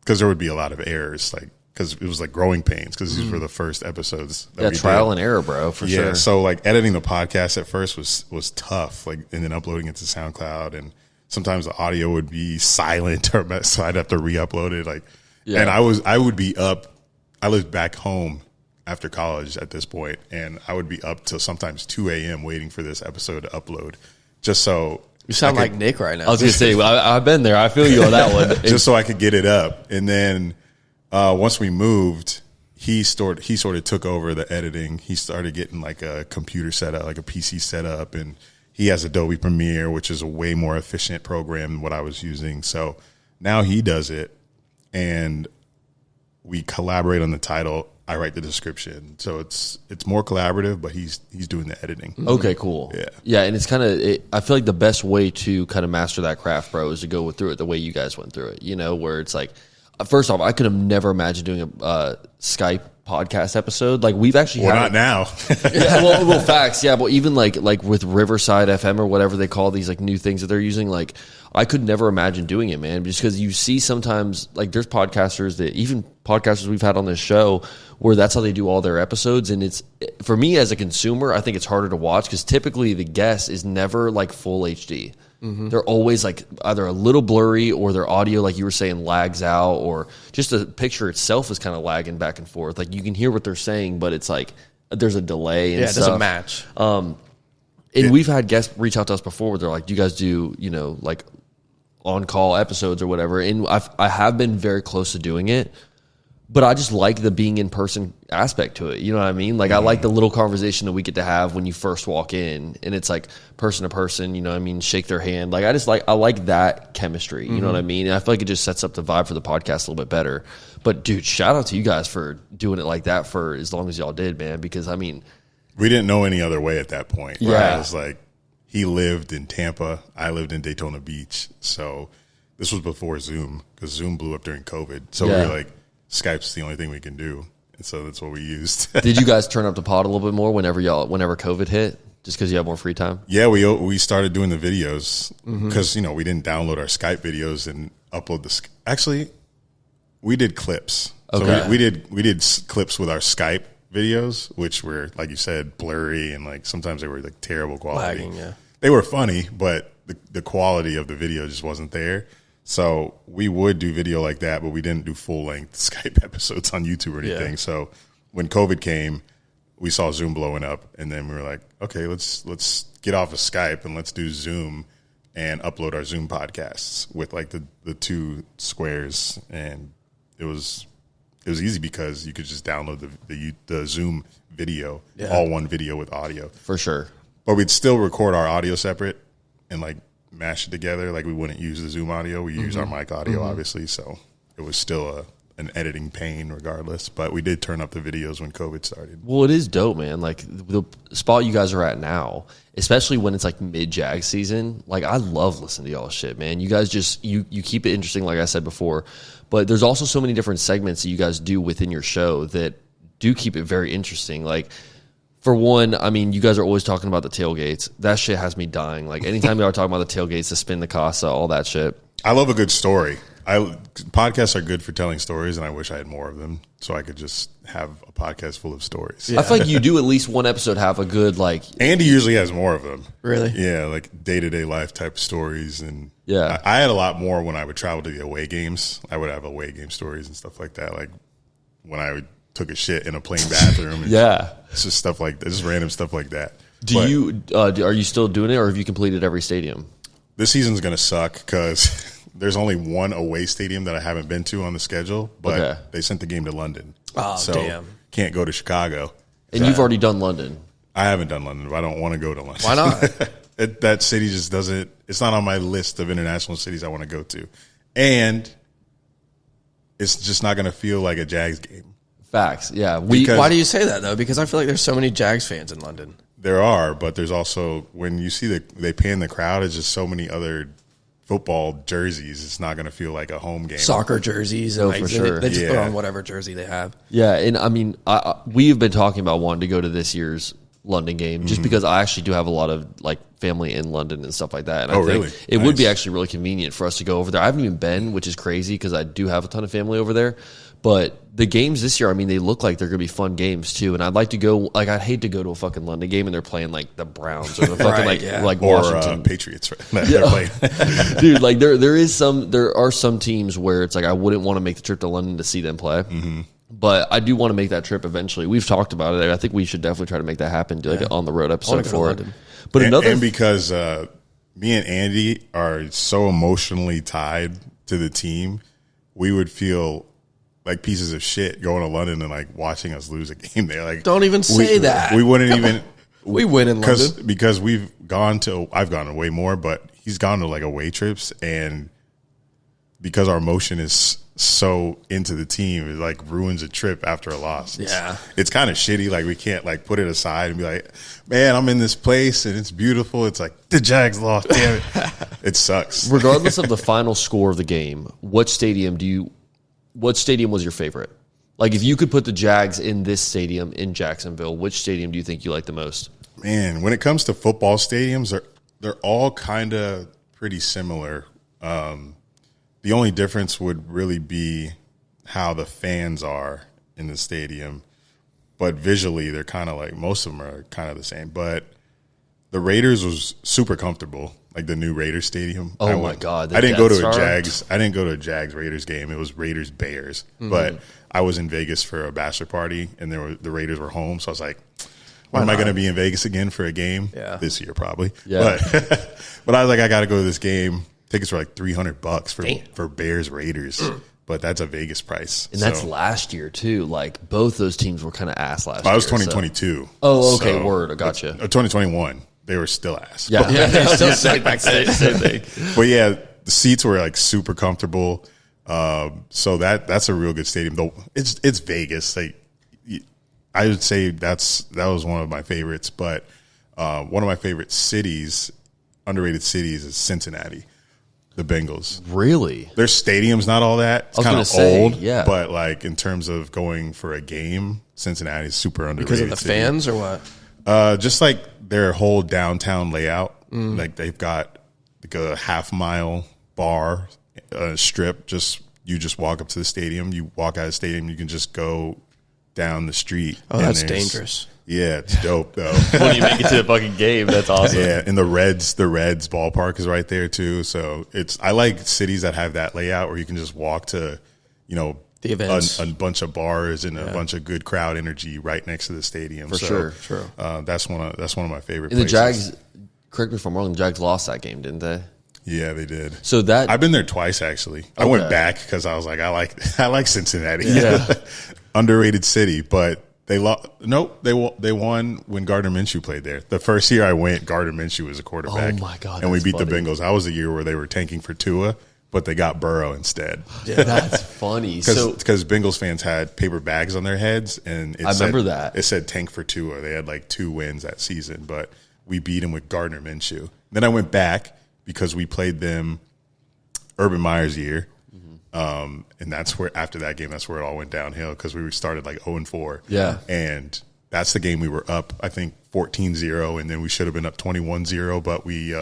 because there would be a lot of errors, like, because it was like growing pains, because these were the first episodes. That yeah, we trial did. and error, bro, for Yeah, sure. so like editing the podcast at first was tough, like, and then uploading it to SoundCloud, and sometimes the audio would be silent, or so I'd have to re-upload it. Like, Yeah. and I would be up. I lived back home after college at this point, and I would be up till sometimes 2 a.m. waiting for this episode to upload, just so You sound I could- like Nick right now. I was gonna say I've been there. I feel you on that one. just so I could get it up. And then once we moved, he sort of took over the editing. He started getting like a computer set up, like a PC set up, and he has Adobe Premiere, which is a way more efficient program than what I was using. So now he does it, and we collaborate on the title. I write the description, so it's more collaborative. But he's doing the editing. Okay, cool. Yeah. and it's kind of. I feel like the best way to kind of master that craft, bro, is to go through it the way you guys went through it. You know, where it's like, first off, I could have never imagined doing a Skype podcast episode. Like we've actually Well, had not now. yeah, well, facts. Yeah, but even like with Riverside FM or whatever they call these like new things that they're using, like I could never imagine doing it, man. Just because you see sometimes like there's podcasters that even podcasters we've had on this show where that's how they do all their episodes, and it's for me as a consumer, I think it's harder to watch because typically the guest is never like full HD. They're always like either a little blurry or their audio, like you were saying, lags out, or just the picture itself is kind of lagging back and forth. Like you can hear what they're saying, but it's like there's a delay and yeah, it stuff. doesn't match. And we've had guests reach out to us before where they're like, do you guys do, like on-call episodes or whatever? And I have been very close to doing it, but I just like the being in-person aspect to it. You know what I mean? Like I like the little conversation that we get to have when you first walk in, and it's like person to person, you know what I mean? Shake their hand. Like I like that chemistry, you know what I mean? And I feel like it just sets up the vibe for the podcast a little bit better. But dude, shout out to you guys for doing it like that for as long as y'all did, man, because I mean, We didn't know any other way at that point. Yeah. It was like he lived in Tampa. I lived in Daytona Beach. So this was before Zoom, because Zoom blew up during COVID. So we were like, Skype's the only thing we can do. And so that's what we used. Did you guys turn up the pod a little bit more whenever COVID hit? Just because you have more free time? Yeah, we started doing the videos because, we didn't download our Skype videos and upload actually, we did clips. Okay. So we did clips with our Skype videos, which were, like you said, blurry, and like sometimes they were like terrible quality. Lagging, yeah. They were funny, but the quality of the video just wasn't there. So we would do video like that, but we didn't do full-length Skype episodes on YouTube or anything. Yeah. So when COVID came, we saw Zoom blowing up, and then we were like, okay, let's get off of Skype and let's do Zoom and upload our Zoom podcasts with like the two squares. And it was easy because you could just download the Zoom video, all one video with audio. For sure. But we'd still record our audio separate and like mash it together. Like we wouldn't use the Zoom audio. We use our mic audio, obviously. So it was still an editing pain regardless. But we did turn up the videos when COVID started. Well, it is dope, man. Like the spot you guys are at now, especially when it's like mid-Jag season, like I love listening to y'all shit, man. You guys just, you keep it interesting, like I said before. But there's also so many different segments that you guys do within your show that do keep it very interesting. Like, for one, I mean, you guys are always talking about the tailgates. That shit has me dying. Like, anytime y'all are talking about the tailgates, the spin the casa, all that shit. I love a good story. Podcasts are good for telling stories, and I wish I had more of them so I could just have a podcast full of stories. Yeah. I feel like you do at least one episode have a good, like... Andy usually has more of them. Really? Yeah, like day-to-day life type stories. And yeah, I had a lot more when I would travel to the away games. I would have away game stories and stuff like that. Like when I took a shit in a plain bathroom. And it's just stuff like that, just random stuff like that. Are you still doing it, or have you completed every stadium? This season's going to suck because... There's only one away stadium that I haven't been to on the schedule, but they sent the game to London. Oh, so damn. Can't go to Chicago. And you've already done London. I haven't done London, but I don't want to go to London. Why not? That city just doesn't, it's not on my list of international cities I want to go to. And it's just not going to feel like a Jags game. Facts, yeah. Why do you say that, though? Because I feel like there's so many Jags fans in London. There are, but there's also, when you see they pan the crowd, it's just so many other football jerseys. It's not going to feel like a home game. Soccer jerseys. And for sure. They just put on whatever jersey they have. Yeah, and I mean, we've been talking about wanting to go to this year's London game just because I actually do have a lot of like family in London and stuff like that. And I think really? It would be actually really convenient for us to go over there. I haven't even been, which is crazy because I do have a ton of family over there. But the games this year, I mean, they look like they're going to be fun games too. And I'd like to go, like, I'd hate to go to a fucking London game and they're playing like the Browns or the fucking like Washington. Or Patriots. Right? Dude, like there are some teams where it's like I wouldn't want to make the trip to London to see them play. Mm-hmm. But I do want to make that trip eventually. We've talked about it. I think we should definitely try to make that happen, do like an on the road episode for it. But and because me and Andy are so emotionally tied to the team, we would feel like pieces of shit going to London and like watching us lose a game there. Like, don't even say that. We wouldn't even. We win in London because I've gone to way more, but he's gone to like away trips, and because our emotion is so into the team, it like ruins a trip after a loss. It's kind of shitty. Like we can't like put it aside and be like, man, I'm in this place and it's beautiful. It's like the Jags lost. Damn it, it sucks. Regardless of the final score of the game, what stadium was your favorite? Like if you could put the Jags in this stadium in Jacksonville, which stadium do you think you like the most? Man, when it comes to football stadiums, they're all kind of pretty similar. The only difference would really be how the fans are in the stadium. But visually, they're kind of like, most of them are kind of the same. But the Raiders was super comfortable, like the new Raiders stadium. Oh, my God. I didn't go to a Jags Raiders game. It was Raiders Bears. Mm-hmm. But I was in Vegas for a bachelor party, and the Raiders were home. So I was like, when am I going to be in Vegas again for a game? Yeah. This year, probably. Yeah. But I was like, I got to go to this game. Tickets were like $300 for Bears Raiders, but that's a Vegas price. And that's last year too. Like both those teams were kind of ass last year. I was 2022. So. Oh, okay, word. I gotcha. 2021, they were still ass. Yeah, they still same thing. But yeah, the seats were like super comfortable. So that's a real good stadium. Though it's Vegas. Like I would say that was one of my favorites. But one of my favorite cities, underrated cities, is Cincinnati. The Bengals. Really? Their stadium's not all that. It's kind of old. Yeah. But like in terms of going for a game, Cincinnati's super underrated. Because of the fans or what? Just like their whole downtown layout. Like they've got like a half-mile bar strip. You just walk up to the stadium. You walk out of the stadium. You can just go down the street. Oh, that's dangerous. Yeah, it's dope though. When you make it to the fucking game, that's awesome. Yeah, and the Reds ballpark is right there too. So I like cities that have that layout where you can just walk to, the events, a bunch of bars and a bunch of good crowd energy right next to the stadium. For sure. That's one of my favorite. And the places. Jags, correct me if I'm wrong, the Jags lost that game, didn't they? Yeah, they did. So I've been there twice actually. Okay. I went back because I was like, I like Cincinnati. Yeah, underrated city, but. They lost. Nope. They won when Gardner Minshew played there. The first year I went, Gardner Minshew was a quarterback. Oh my god! And we beat the Bengals. That was the year where they were tanking for Tua, but they got Burrow instead. Yeah, that's funny. Because Bengals fans had paper bags on their heads, and I remember that it said tank for Tua. They had like 2 wins that season, but we beat him with Gardner Minshew. Then I went back because we played them Urban Meyer's year. And that's where, after that game, that's where it all went downhill because we started like 0-4. Yeah. And that's the game we were up, I think, 14-0, and then we should have been up 21-0, but we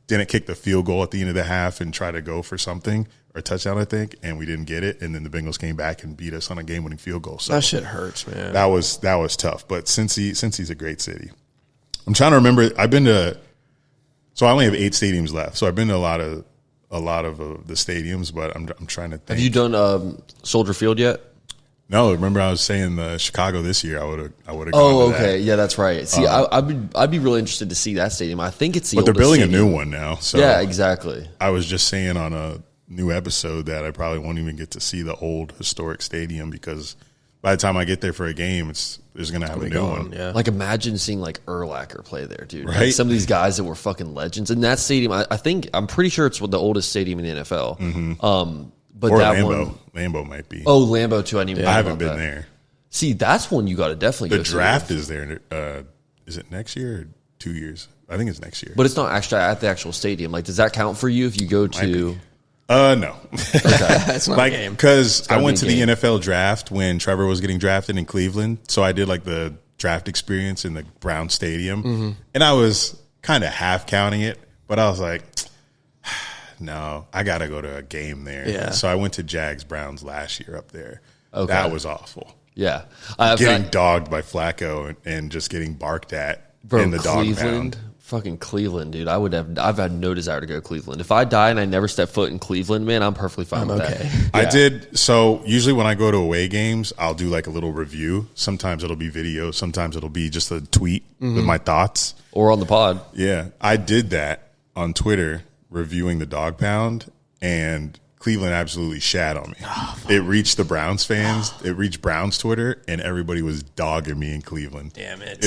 didn't kick the field goal at the end of the half and try to go for something, or a touchdown, I think, and we didn't get it. And then the Bengals came back and beat us on a game-winning field goal. So that shit hurts, man. That was tough. But Cincy's a great city. I'm trying to remember. So I only have 8 stadiums left. So I've been to a lot of the stadiums, but I'm trying to think. Have you done Soldier Field yet? No, remember I was saying Chicago this year. I would have. Oh, okay, yeah, that's right. See, I'd be really interested to see that stadium. I think it's the. But they're building stadium. a new one now. So yeah, exactly. I was just saying on a new episode that I probably won't even get to see the old historic stadium because by the time I get there for a game, there's going to have a new one. Yeah. Like imagine seeing like Urlacher play there, dude. Right? Like some of these guys that were fucking legends. And that stadium, I'm pretty sure it's the oldest stadium in the NFL. Mm-hmm. But or that Lambeau. one, Lambeau might be. Oh, Lambeau too. I haven't been there. See, that's one you got to definitely go The draft is there. Is it next year or 2 years? I think it's next year. But it's not actually at the actual stadium. Like, does that count for you if you go to? No. It's not like, a game. Because I went to the NFL draft when Trevor was getting drafted in Cleveland. So I did like the draft experience in the Brown Stadium. Mm-hmm. And I was kind of half counting it, but I was like, no, I got to go to a game there. Yeah. So I went to Jags Browns last year up there. Okay. That was awful. Yeah. Getting dogged by Flacco and just getting barked at in the dog pound. Fucking Cleveland, dude. I've had no desire to go to Cleveland. If I die and I never step foot in Cleveland, man, I'm perfectly fine with that. Yeah. I did. So usually when I go to away games, I'll do like a little review. Sometimes it'll be video. Sometimes it'll be just a tweet with my thoughts. Or on the pod. Yeah. I did that on Twitter, reviewing the dog pound, and Cleveland absolutely shat on me. It reached the Browns fans. It reached Browns Twitter, and everybody was dogging me in Cleveland. Damn it.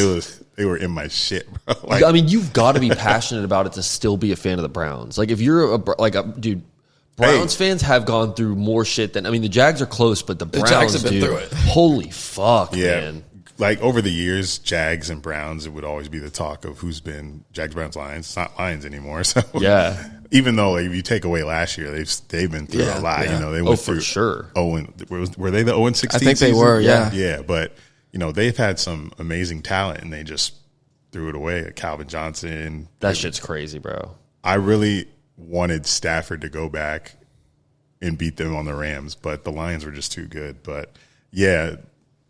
They were in my shit, bro. Like, I mean, you've got to be passionate about it to still be a fan of the Browns. Like, if you're dude, Browns fans have gone through more shit than, I mean, the Jags are close, but the Browns, Jags have been dude, through it. Holy fuck, yeah. man. Like, over the years, Jags and Browns, it would always be the talk of who's been Jags, Browns, Lions. It's not Lions anymore. So yeah. Even though if you take away last year, they've been through a lot. Yeah. You know, they went for through sure. Were they the 0-16? I think they season? were. Yeah. Yeah, but they've had some amazing talent, and they just threw it away. Calvin Johnson. That shit's crazy, bro. I really wanted Stafford to go back and beat them on the Rams, but the Lions were just too good. But yeah,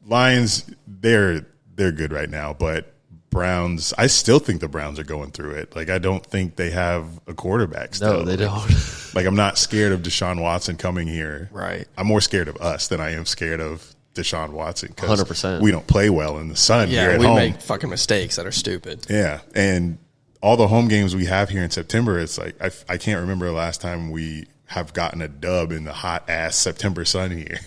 Lions, they're good right now, but Browns, I still think the Browns are going through it. Like, I don't think they have a quarterback still. No, they don't. Like, I'm not scared of Deshaun Watson coming here. Right. I'm more scared of us than I am scared of Deshaun Watson. 100%. We don't play well in the sun here at we home. make fucking mistakes that are stupid. Yeah, and all the home games we have here in September, it's like I can't remember the last time we have gotten a dub in the hot-ass September sun here.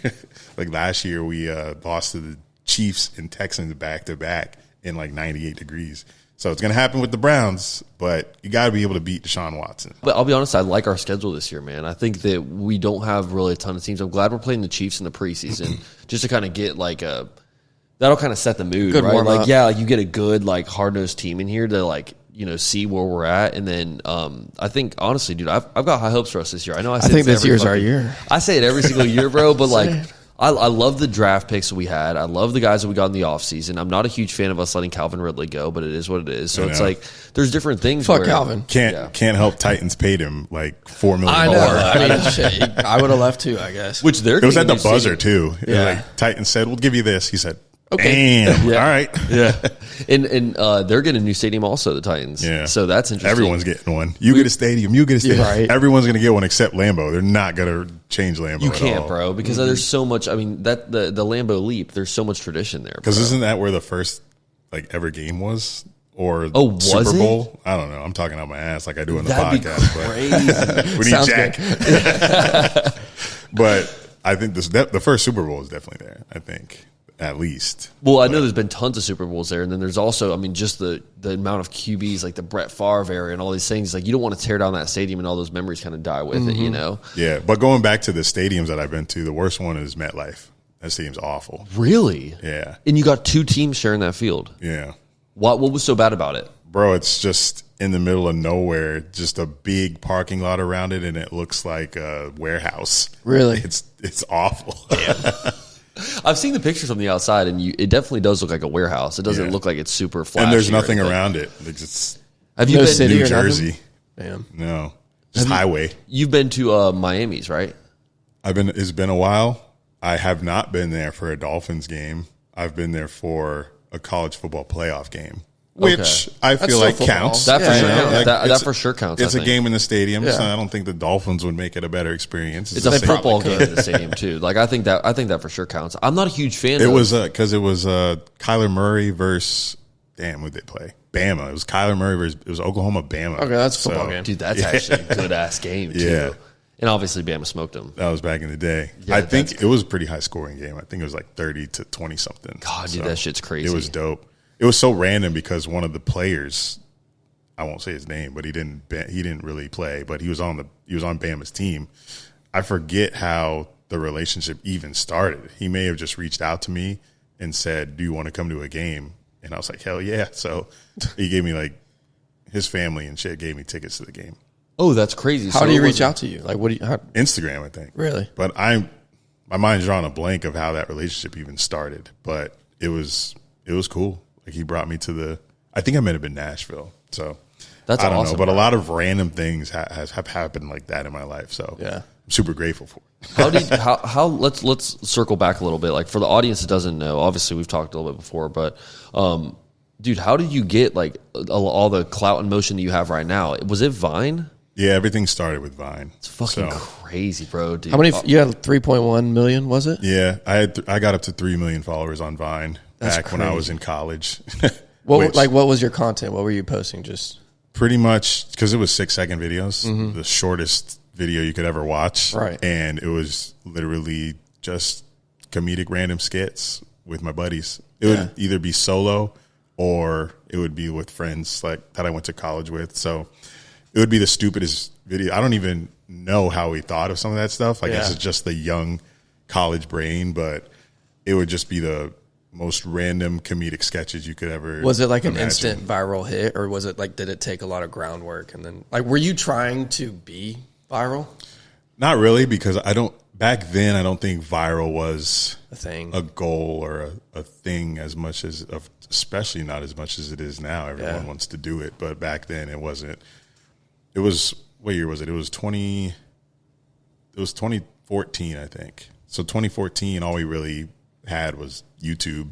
Like, last year we lost to the Chiefs and Texans back-to-back in like 98 degrees. So it's going to happen with the Browns, but you got to be able to beat Deshaun Watson. But I'll be honest, I like our schedule this year, man. I think that we don't have really a ton of teams. I'm glad we're playing the Chiefs in the preseason just to kind of get like that'll kind of set the mood, Good right? warm-up. Like, yeah, like you get a good, like, hard-nosed team in here to, like, see where we're at. And then I think honestly, dude, I've got high hopes for us this year. I know I think this year's our year. I say it every single year, bro. But like, I love the draft picks that we had. I love the guys that we got in the offseason. I'm not a huge fan of us letting Calvin Ridley go, but it is what it is. So it's like there's different things. Fuck Calvin. Can't help Titans paid him like $4 million. I know. I mean, shit, I would have left too, I guess. Which it was at the buzzer too. Yeah. Like Titans said, "We'll give you this." He said, Okay. Damn. Yeah. All right. Yeah. And they're getting a new stadium also, the Titans. Yeah. So that's interesting. Everyone's getting one. You get a stadium. You get a stadium. Right. Everyone's going to get one except Lambeau. They're not going to change Lambeau. You at can't, all. bro, because there's so much. I mean, that the Lambeau Leap, there's so much tradition there. Because isn't that where the first ever game was? Or was Super it? Bowl? I don't know. I'm talking out my ass like I do in the That'd podcast. be crazy. We need Sounds Jack. But I think the first Super Bowl is definitely there. I think. At least. Well, I know there's been tons of Super Bowls there, and then there's also, I mean, just the amount of QBs, like the Brett Favre area and all these things. Like, you don't want to tear down that stadium and all those memories kind of die with it, you know? Yeah, but going back to the stadiums that I've been to, the worst one is MetLife. That stadium's awful. Really? Yeah. And you got two teams sharing that field. Yeah. What was so bad about it? Bro, it's just in the middle of nowhere, just a big parking lot around it, and it looks like a warehouse. Really? It's awful. I've seen the pictures from the outside, and it definitely does look like a warehouse. It doesn't look like it's super flashy. And there's nothing or anything. around it. It's Have you No been city New or nothing? Jersey. Damn. No. Just highway. You've been to Miami's, right? It's been a while. I have not been there for a Dolphins game. I've been there for a college football playoff game, which I feel still like football. counts. That for Yeah, sure yeah, counts. Like, That for sure counts. It's I a think. game in the stadium, so Yeah. I don't think the Dolphins would make it a better experience. It's a the same- football game in the stadium too. Like I think that for sure counts. I'm not a huge fan. It of was because it was Kyler Murray versus who did they play? Bama. It was Kyler Murray versus it was Oklahoma Bama. Okay, that's a football game. dude. That's actually a good ass game too. Yeah. And obviously Bama smoked them. That was back in the day. Yeah, I think it was a pretty high scoring game. I think it was like 30 to 20 something. God, dude, that shit's crazy. It was dope. It was so random because one of the players, I won't say his name, but he didn't really play, but he was on Bama's team. I forget how the relationship even started. He may have just reached out to me and said, "Do you want to come to a game?" And I was like, "Hell yeah!" So he gave me like his family and shit gave me tickets to the game. Oh, that's crazy. How do you reach out to you? Like, what do you? Instagram, I think. Really? But my mind's drawing a blank of how that relationship even started. But it was cool. Like he brought me to I think I might have been Nashville. So That's I don't awesome, know. But bro. a lot of random things have happened like that in my life. So Yeah. I'm super grateful for it. how let's circle back a little bit. Like for the audience that doesn't know, obviously we've talked a little bit before, but dude, how did you get like all the clout and motion that you have right now? Was it Vine? Yeah, everything started with Vine. It's fucking crazy, bro. Dude. How many? You had 3.1 million, was it? Yeah, I got up to 3 million followers on Vine That's back when I was crazy. in college. What was your content? What were you posting? Just Pretty much because it was 6-second videos, the shortest video you could ever watch. Right. And it was literally just comedic random skits with my buddies. It would either be solo or it would be with friends like that I went to college with. So it would be the stupidest video. I don't even know how we thought of some of that stuff. I guess it's just the young college brain, but it would just be the most random comedic sketches you could ever. was it like an imagine. instant viral hit, or was it like did it take a lot of groundwork? And then like were you trying to be viral? Not really, because back then I don't think viral was A thing. a goal or a thing as much as, especially not as much as it is now. Everyone wants to do it, but back then it wasn't. It was, what year was it? It was 2014, I think. So 2014, all we really had was YouTube,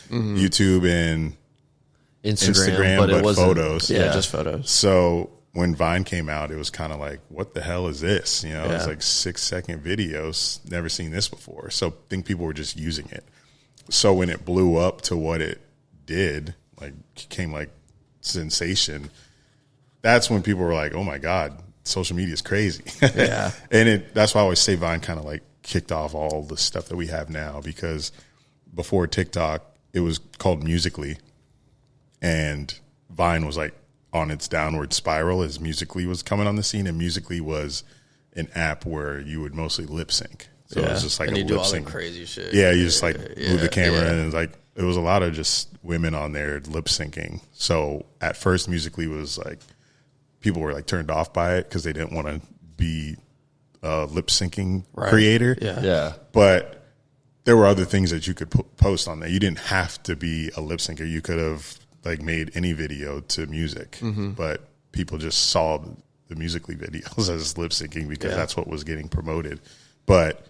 YouTube and Instagram, but it but wasn't photos. Yeah, just photos. So when Vine came out, it was kind of like, what the hell is this? You know, it's Yeah. like 6-second videos. Never seen this before. So I think people were just using it. So when it blew up to what it did, like became like sensation, that's when people were like, oh my God, social media is crazy. Yeah. And that's why I always say Vine kind of like kicked off all the stuff that we have now, because before TikTok, it was called Musical.ly, and Vine was like on its downward spiral as Musical.ly was coming on the scene, and Musical.ly was an app where you would mostly lip sync. So it was just like and a you do lip all that sync. crazy shit. Yeah, you just like move the camera and like it was a lot of just women on there lip syncing. So at first, Musical.ly was like, people were like turned off by it because they didn't want to be a lip syncing creator. Yeah. But there were other things that you could post on there. You didn't have to be a lip syncer. You could have like made any video to music, but people just saw the Musical.ly videos as lip syncing because that's what was getting promoted. But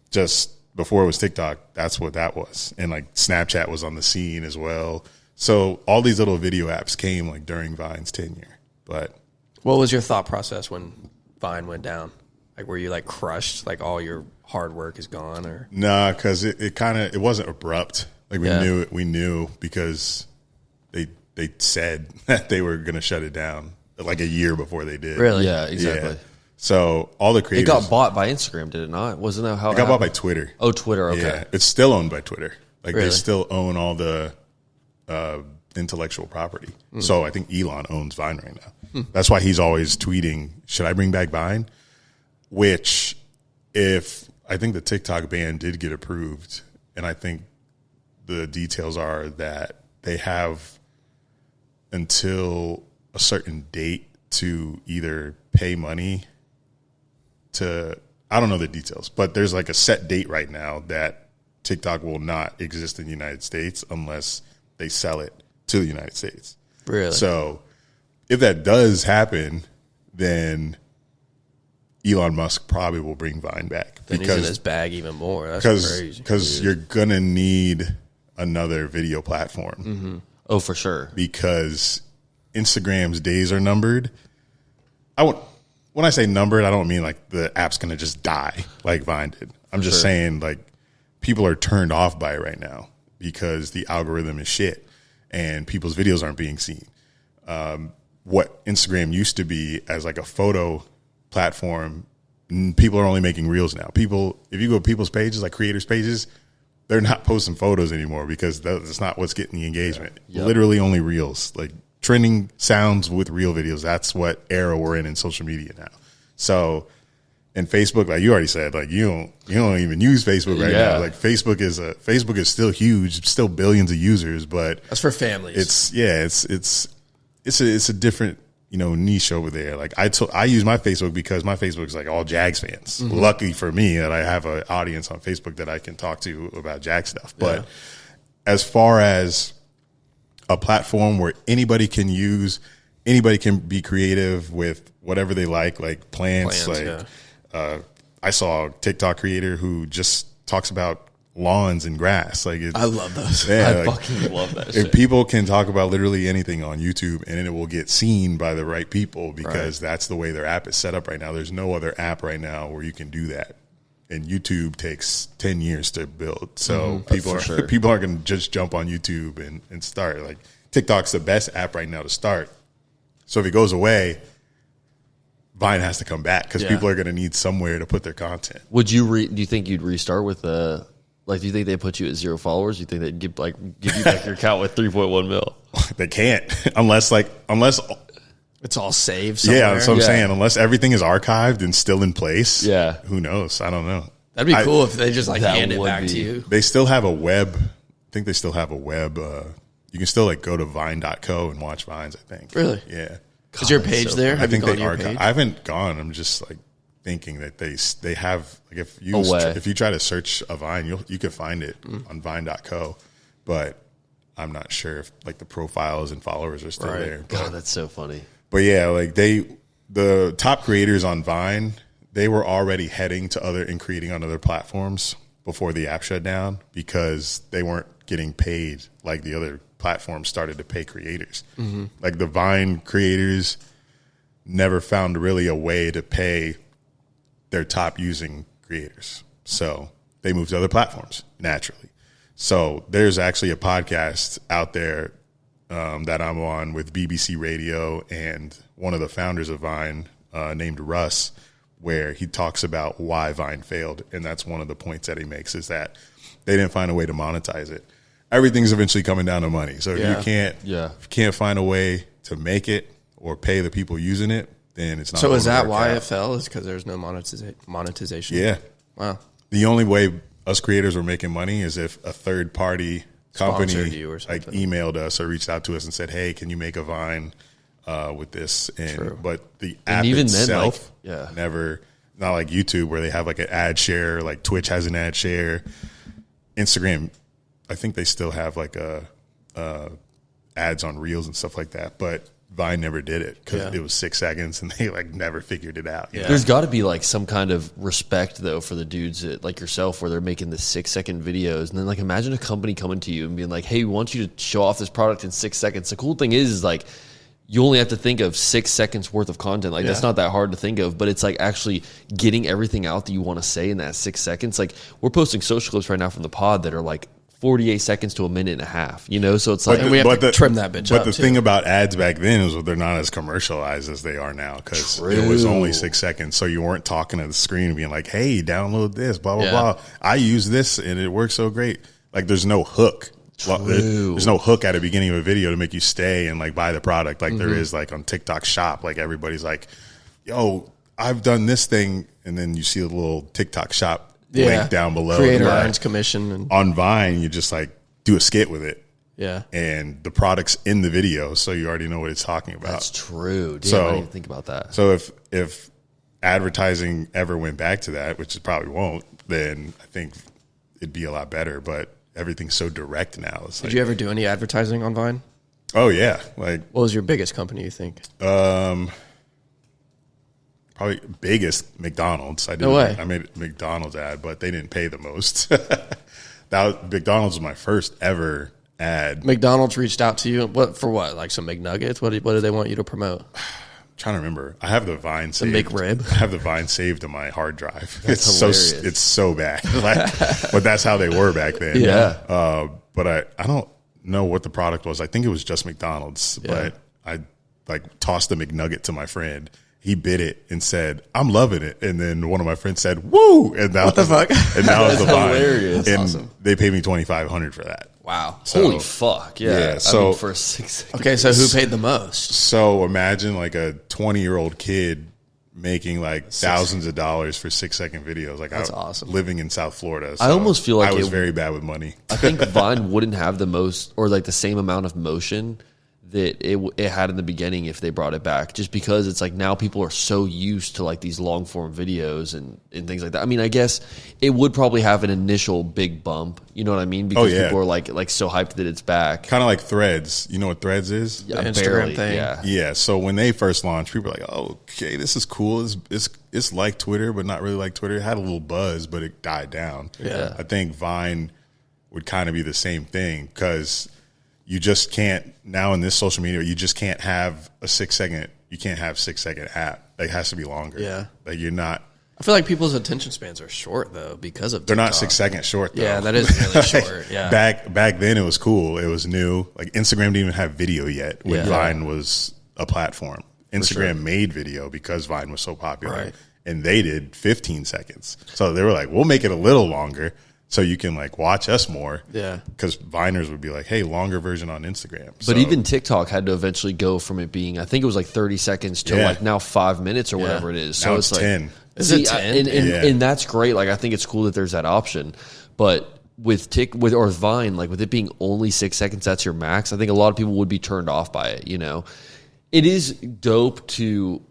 just before it was TikTok, that's what that was. And like Snapchat was on the scene as well. So all these little video apps came like during Vine's tenure. But what was your thought process when Vine went down? Like, were you like crushed? Like all your hard work is gone, or? Nah, because it wasn't abrupt. Like we knew because they said that they were going to shut it down like a year before they did. Really? Yeah, exactly. Yeah. So all the creators. It got bought by Instagram, did it not? Wasn't that how it got bought by Twitter? Oh, Twitter. Okay. Yeah, it's still owned by Twitter. Like Really? they still own all the intellectual property. So I think Elon owns Vine right now. That's why he's always tweeting, "Should I bring back Vine?" Which, if I think the TikTok ban did get approved, and I think the details are that they have until a certain date to either pay money to, I don't know the details, but there's like a set date right now that TikTok will not exist in the United States unless they sell it to the United States. Really? So if that does happen, then Elon Musk probably will bring Vine back. Then he's in his bag even more. That's crazy. Because you're going to need another video platform. Oh, for sure. Because Instagram's days are numbered. When I say numbered, I don't mean like the app's going to just die like Vine did. I'm just saying like people are turned off by it right now because the algorithm is shit and people's videos aren't being seen. What Instagram used to be as like a photo platform, people are only making reels now. People, if you go to people's pages, like creators' pages, they're not posting photos anymore because that's not what's getting the engagement. Literally only reels, like trending sounds with real videos. That's what era we're in social media now. So, and Facebook, like you already said, like you don't even use Facebook right now. Like Facebook is still huge, still billions of users, but that's for families. It's a different, niche over there. Like I use my Facebook because my Facebook is like all Jags fans. Lucky for me that I have an audience on Facebook that I can talk to about Jag stuff. But as far as a platform where anybody can be creative with whatever they like plants. I saw a TikTok creator who just talks about lawns and grass. Like I love those. Yeah, I fucking love that if shit. people can talk about literally anything on YouTube and it will get seen by the right people because that's the way their app is set up right now. There's no other app right now where you can do that. And YouTube takes 10 years to build. So people aren't going to just jump on YouTube and start. Like TikTok's the best app right now to start. So if it goes away, Vine has to come back because people are going to need somewhere to put their content. Would you do you think you'd restart with do you think they put you at 0 followers? Do you think they'd give you back your account with 3.1 mil? They can't unless it's all saved somewhere. Yeah, that's what I'm saying. Unless everything is archived and still in place. Yeah. Who knows? I don't know. That'd be cool if they just hand it back to you. They still have a web. I think they still have a web. You can still go to vine.co and watch Vines, I think. Really? Yeah. Is your page there? I think they archive. I haven't gone. I'm just thinking that they have if you try to search a Vine, you can find it on vine.co, but I'm not sure if the profiles and followers are still there. God, that's so funny. But yeah, the top creators on Vine, they were already heading to and creating on other platforms before the app shut down because they weren't getting paid like the other platforms started to pay creators. Like the Vine creators never found really a way to pay their top using creators. So they moved to other platforms naturally. So there's actually a podcast out there that I'm on with BBC Radio and one of the founders of Vine named Russ, where he talks about why Vine failed. And that's one of the points that he makes is that they didn't find a way to monetize it. Everything's eventually coming down to money. So if you can't find a way to make it or pay the people using it, then it's not. So is that why it fell? Is because there's no monetization? Yeah. Wow. The only way us creators were making money is if a third party company sponsored you or like something. emailed us or reached out to us and said, "Hey, can you make a Vine with this?" And but the app even itself, then, like, never. Not like YouTube where they have like an ad share, like Twitch has an ad share. Instagram, I think they still have like ads on Reels and stuff like that, but Vine never did it because it was 6 seconds and they like never figured it out. You know? There's got to be like some kind of respect though for the dudes that, like yourself, where they're making the 6 second videos, and then like imagine a company coming to you and being like, "Hey, we want you to show off this product in 6 seconds." The cool thing is like you only have to think of 6 seconds worth of content. Like that's not that hard to think of, but it's like actually getting everything out that you want to say in that 6 seconds. Like we're posting social clips right now from the pod that are like 48 seconds to a minute and a half, you know? So it's like, and we have to trim that bitch up. But the thing about ads back then is they're not as commercialized as they are now because it was only 6 seconds. So you weren't talking to the screen and being like, "Hey, download this, blah, blah, blah. I use this and it works so great." Like there's no hook. There's no hook at the beginning of a video to make you stay and like buy the product like there is like on TikTok Shop. Like everybody's like, "Yo, I've done this thing," and then you see a little TikTok Shop link down below. Creator earns commission. And on Vine, you just like do a skit with it. Yeah. And the product's in the video, so you already know what it's talking about. that's true. Damn, So- I didn't even think about that. So if advertising ever went back to that, which it probably won't, then I think it'd be a lot better. But everything's so direct now. It's like, Did you ever do any advertising on Vine? oh yeah, like What was your biggest company, you think? probably biggest McDonald's. No way. I made a McDonald's ad, but they didn't pay the most. McDonald's was my first ever ad. McDonald's reached out to you. What for? What, like some McNuggets? What did they want you to promote? Trying to remember. I have the Vine saved. McRib? I have the Vine saved on my hard drive. hilarious. It's so bad. Like, but that's how they were back then. Yeah. But I don't know what the product was. I think it was just McDonald's. But I like tossed the McNugget to my friend. He bit it and said, "I'm loving it." And then one of my friends said, "Woo!" And that was fuck? And that was the Vine. hilarious. And Awesome. they paid me $2,500 for that. Wow. So, Holy fuck. Yeah. Yeah, I so- mean, for 6 seconds. Okay, so who paid the most? So imagine like a 20-year-old kid making like thousands of dollars for 6 second videos. Like That's awesome. Living in South Florida. I almost feel like I was it- very bad with money. I think Vine wouldn't have the most or like the same amount of motion that it had in the beginning if they brought it back, just because it's like now people are so used to like these long form videos and things like that. I mean, I guess it would probably have an initial big bump, you know what I mean? Because people are like so hyped that it's back. Kind of like Threads. You know what Threads is? Yeah, Instagram barely, thing. Yeah. Yeah. So when they first launched, people were like, "Oh, okay, this is cool. It's like Twitter, but not really like Twitter." It had a little buzz, but it died down. Yeah. I think Vine would kind of be the same thing because you just can't now in this social media. You just can't have a 6 second. You can't have 6 second app. Like, it has to be longer. Yeah. Like you're not. I feel like people's attention spans are short though because of They're not TikTok. 6 seconds short. Though. Yeah, that is really short. Yeah. Back then it was cool. It was new. Like Instagram didn't even have video yet when Yeah. Vine was a platform. Instagram made video because Vine was so popular. Right. And they did 15 seconds. So they were like, "We'll make it a little longer so you can like watch us more." Yeah. Because Viners would be like, "Hey, longer version on Instagram." But So- even TikTok had to eventually go from it being, I think it was like 30 seconds to like now 5 minutes or whatever it is. So Now it's it's like 10. Is it 10? And that's great. Like I think it's cool that there's that option. But with Vine, like with it being only 6 seconds, that's your max. I think a lot of people would be turned off by it. You know, it is dope to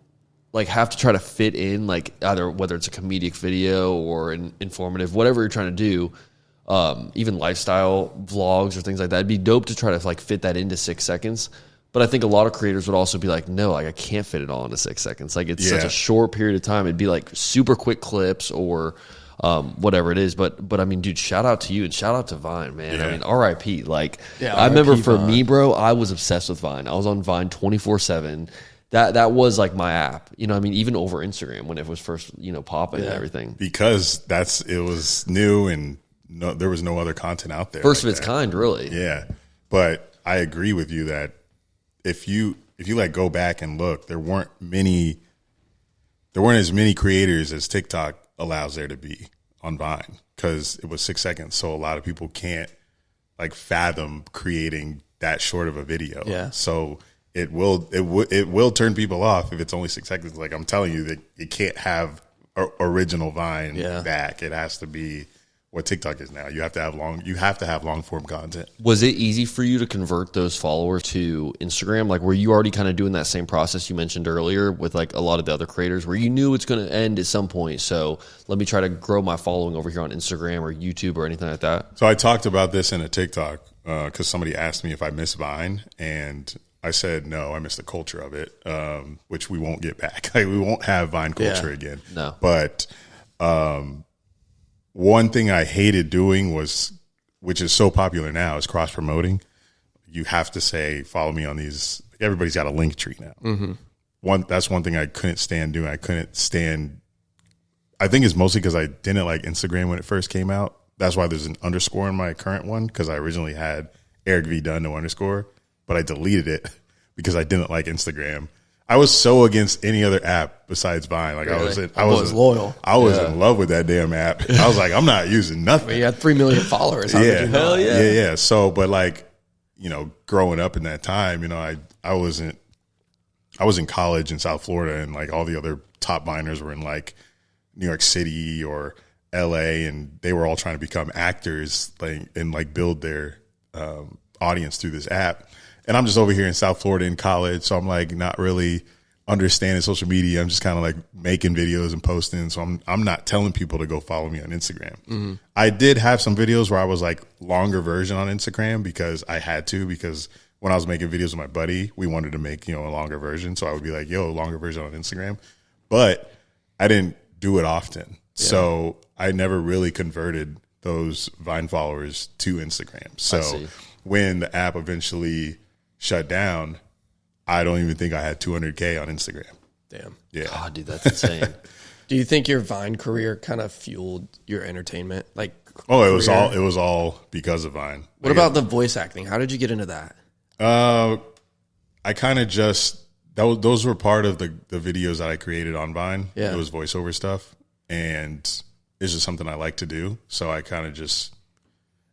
like have to try to fit in like either whether it's a comedic video or an informative, whatever you're trying to do. Even lifestyle vlogs or things like that. It'd be dope to try to like fit that into 6 seconds. But I think a lot of creators would also be like, no, like I can't fit it all into 6 seconds. Like it's such a short period of time. It'd be like super quick clips or whatever it is. But I mean, dude, shout out to you and shout out to Vine, man. Yeah. I mean, RIP. Like Yeah, I remember RIP for Vine. me, bro, I was obsessed with Vine. I was on Vine 24/7. That was like my app. You know what I mean? Even over Instagram when it was first, popping and everything. because it was new and there was no other content out there. First like of its that. kind, really. Yeah, but I agree with you that if you like go back and look, there weren't as many creators as TikTok allows there to be on Vine because it was 6 seconds. So a lot of people can't like fathom creating that short of a video. Yeah. So it will turn people off if it's only 6 seconds. Like I'm telling you that you can't have original Vine back. It has to be what TikTok is now. You have to have long form content. Was it easy for you to convert those followers to Instagram? Like, were you already kind of doing that same process you mentioned earlier with like a lot of the other creators where you knew it's going to end at some point? So let me try to grow my following over here on Instagram or YouTube or anything like that. So I talked about this in a TikTok because somebody asked me if I miss Vine, and I said, no, I miss the culture of it, which we won't get back. Like, we won't have Vine culture again. No. But one thing I hated doing was, which is so popular now, is cross promoting. You have to say, follow me on these. Everybody's got a link tree now. Mm-hmm. That's one thing I couldn't stand doing. I think it's mostly because I didn't like Instagram when it first came out. That's why there's an underscore in my current one, because I originally had Eric V Dunn, no underscore, but I deleted it because I didn't like Instagram. I was so against any other app besides Vine. Like, really? I was loyal. I was in love with that damn app. I was like, I'm not using nothing. Well, you had 3 million followers. How could you not? Hell yeah. Yeah. So, but like, growing up in that time, I was in college in South Florida, and like all the other top Viners were in like New York City or LA, and they were all trying to become actors, and build their audience through this app. And I'm just over here in South Florida in college, so I'm like not really understanding social media. I'm just kind of like making videos and posting. So I'm not telling people to go follow me on Instagram. Mm-hmm. I did have some videos where I was like longer version on Instagram because I had to, because when I was making videos with my buddy, we wanted to make, a longer version. So I would be like, longer version on Instagram. But I didn't do it often. Yeah. So I never really converted those Vine followers to Instagram. So when the app eventually shut down, I don't even think I had 200K on Instagram. Damn. Yeah. God, dude, that's insane. Do you think your Vine career kind of fueled your entertainment? Like, it was all because of Vine. What about the voice acting? How did you get into that? I kind of those were part of the videos that I created on Vine. Yeah. It was voiceover stuff, and it's just something I like to do. So I kind of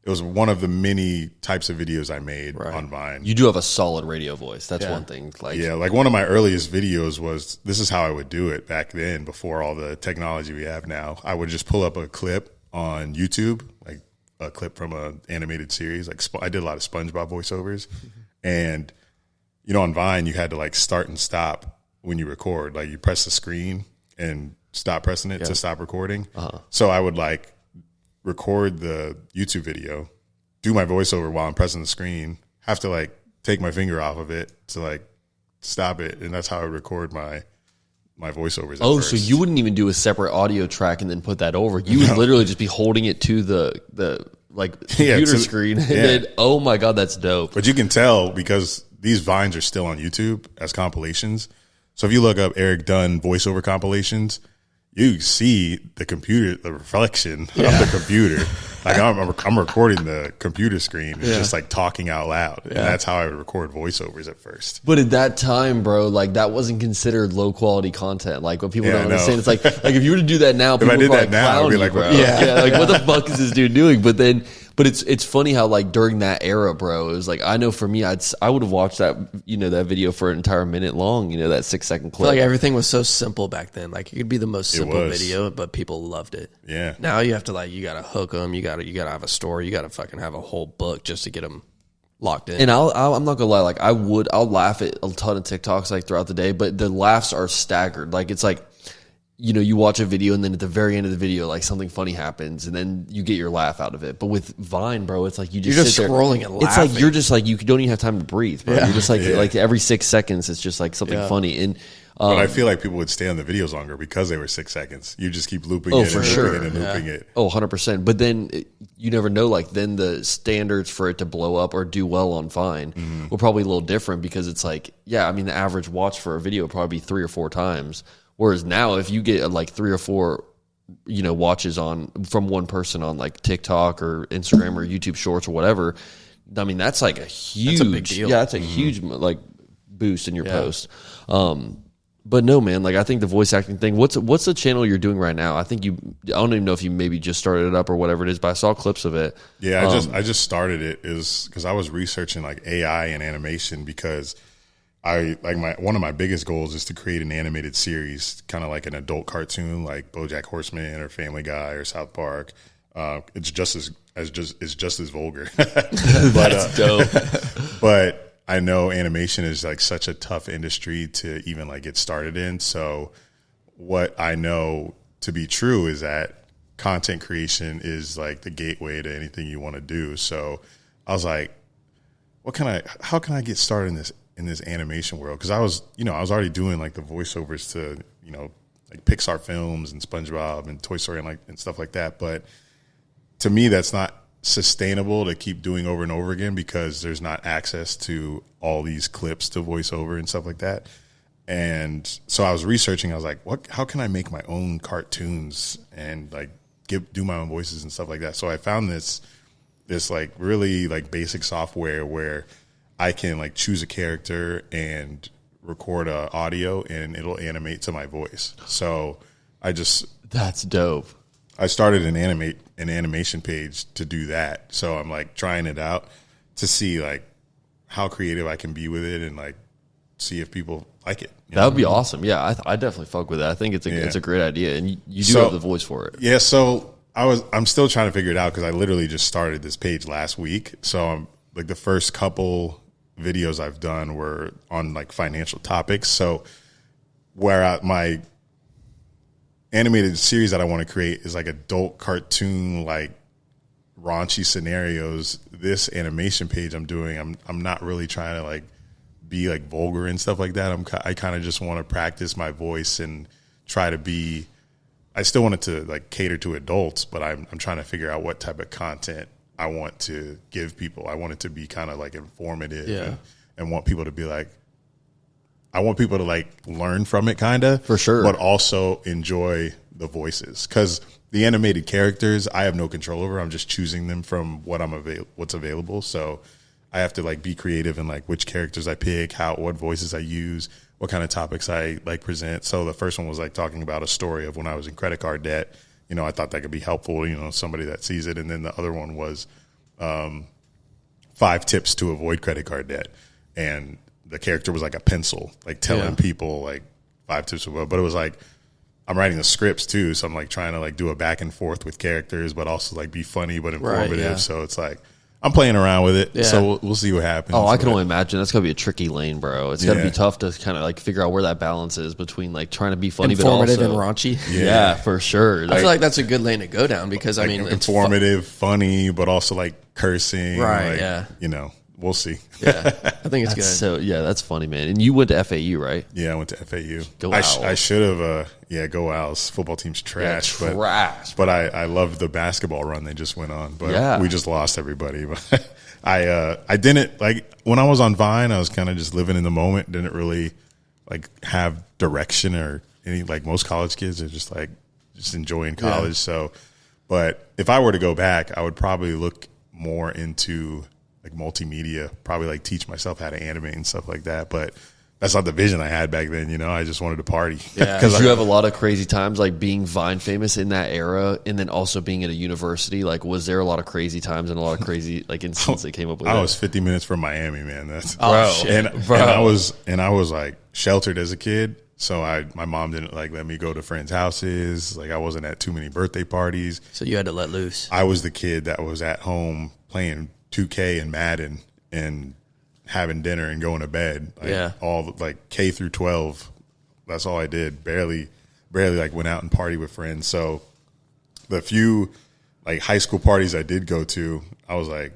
it was one of the many types of videos I made on Vine. You do have a solid radio voice. That's one thing. Like one of my earliest videos was, this is how I would do it back then before all the technology we have now. I would just pull up a clip on YouTube, like a clip from an animated series. Like I did a lot of SpongeBob voiceovers. And, on Vine, you had to like start and stop when you record. Like you press the screen and stop pressing it to stop recording. Uh-huh. So I would like record the YouTube video, do my voiceover while I'm pressing the screen, have to like take my finger off of it to like stop it, and that's how I record my voiceovers. So you wouldn't even do a separate audio track and then put that over. You would literally just be holding it to the computer screen, and then oh my god, that's dope. But you can tell because these Vines are still on YouTube as compilations. So if you look up Eric Dunn voiceover compilations, you see the reflection of the computer. Like I'm recording the computer screen, just like talking out loud. And that's how I would record voiceovers at first. But at that time, bro, like that wasn't considered low quality content. Like what people don't understand, it's like if you were to do that now, people would probably clown you, bro. Like what the fuck is this dude doing? But it's funny how like during that era, bro, it was like, I know for me, I would have watched that, that video for an entire minute long, that 6-second clip. I feel like everything was so simple back then. Like it could be the most simple video, but people loved it. Yeah. Now you have to you got to hook them. You got to have a story. You got to fucking have a whole book just to get them locked in. And I'm not gonna lie, like I'll laugh at a ton of TikToks like throughout the day, but the laughs are staggered. Like it's like, you watch a video and then at the very end of the video, like something funny happens and then you get your laugh out of it. But with Vine, bro, it's like you're just scrolling and laughing. It's like you're just like you don't even have time to breathe, bro. You're just like every 6 seconds, it's just like something funny. And but I feel like people would stay on the videos longer because they were 6 seconds. You just keep looping it and looping it and looping it. Oh, 100%. But then you never know, like then the standards for it to blow up or do well on Vine will probably be a little different because it's like, the average watch for a video would probably be 3 or 4 times. Whereas now, if you get like 3 or 4, watches from one person on like TikTok or Instagram or YouTube Shorts or whatever, I mean that's like that's a big deal. Yeah, that's a huge like boost in your post. But no, man, like I think the voice acting thing. What's the channel you're doing right now? I think I don't even know if you maybe just started it up or whatever it is, but I saw clips of it. Yeah, I just started it because I was researching like AI and animation because. One of my biggest goals is to create an animated series, kind of like an adult cartoon, like BoJack Horseman or Family Guy or South Park, It's just as vulgar. That's dope. But I know animation is like such a tough industry to even like get started in. So what I know to be true is that content creation is like the gateway to anything you want to do. So I was like, how can I get started in this animation world? Because I was already doing like the voiceovers to, like Pixar films and SpongeBob and Toy Story and stuff like that. But to me, that's not sustainable to keep doing over and over again because there's not access to all these clips to voiceover and stuff like that. And so I was researching. I was like, how can I make my own cartoons and like do my own voices and stuff like that? So I found this like really like basic software where I can like choose a character and record audio and it'll animate to my voice. So that's dope. I started an animation page to do that. So I'm like trying it out to see like how creative I can be with it and like see if people like it. That would be awesome. Yeah, I definitely fuck with it. I think it's a great idea, and you do have the voice for it. Yeah, so I'm still trying to figure it out because I literally just started this page last week. So I'm like the first couple videos I've done were on like financial topics. So where my animated series that I want to create is like adult cartoon, like raunchy scenarios. This animation page I'm doing, I'm not really trying to like be like vulgar and stuff like that. I kind of just want to practice my voice and try to be. I still want it to like cater to adults, but I'm trying to figure out what type of content I want to give people. I want it to be kind of like informative and want people to be like, I want people to like learn from it kind of. For sure. But also enjoy the voices. Because the animated characters, I have no control over. I'm just choosing them from what's available. So I have to like be creative in like which characters I pick, what voices I use, what kind of topics I like present. So the first one was like talking about a story of when I was in credit card debt. I thought that could be helpful, somebody that sees it. And then the other one was 5 tips to avoid credit card debt. And the character was like a pencil, like telling people like 5 tips to avoid. But it was like, I'm writing the scripts too. So I'm like trying to like do a back and forth with characters, but also like be funny, but informative. Right, yeah. So it's like, I'm playing around with it, so we'll see what happens. Oh, I can only imagine. That's going to be a tricky lane, bro. It's going to be tough to kind of like figure out where that balance is between like trying to be funny, informative but also and raunchy. Yeah, for sure. I feel like that's a good lane to go down because like, I mean, it's informative, funny, but also like cursing. Right? Like, we'll see. Yeah, I think it's good. So that's funny, man. And you went to FAU, right? Yeah, I went to FAU. Go Owls. I should have. Go Owls. Football team's trash. Trash. But I loved the basketball run they just went on. But we just lost everybody. But I didn't like when I was on Vine. I was kind of just living in the moment. Didn't really like have direction or any like most college kids are just like just enjoying college. Yeah. So, but if I were to go back, I would probably look more into like multimedia, probably like teach myself how to animate and stuff like that. But that's not the vision I had back then. I just wanted to party. Yeah, because you have a lot of crazy times, like being Vine famous in that era, and then also being at a university. Like, was there a lot of crazy times and a lot of crazy like incidents that came up with? I was 50 minutes from Miami, man. That's shit. And I was like sheltered as a kid, so my mom didn't like let me go to friends' houses. Like, I wasn't at too many birthday parties. So you had to let loose. I was the kid that was at home playing 2K and Madden and having dinner and going to bed. All like K through 12. That's all I did. Barely like went out and party with friends. So the few like high school parties I did go to, I was like,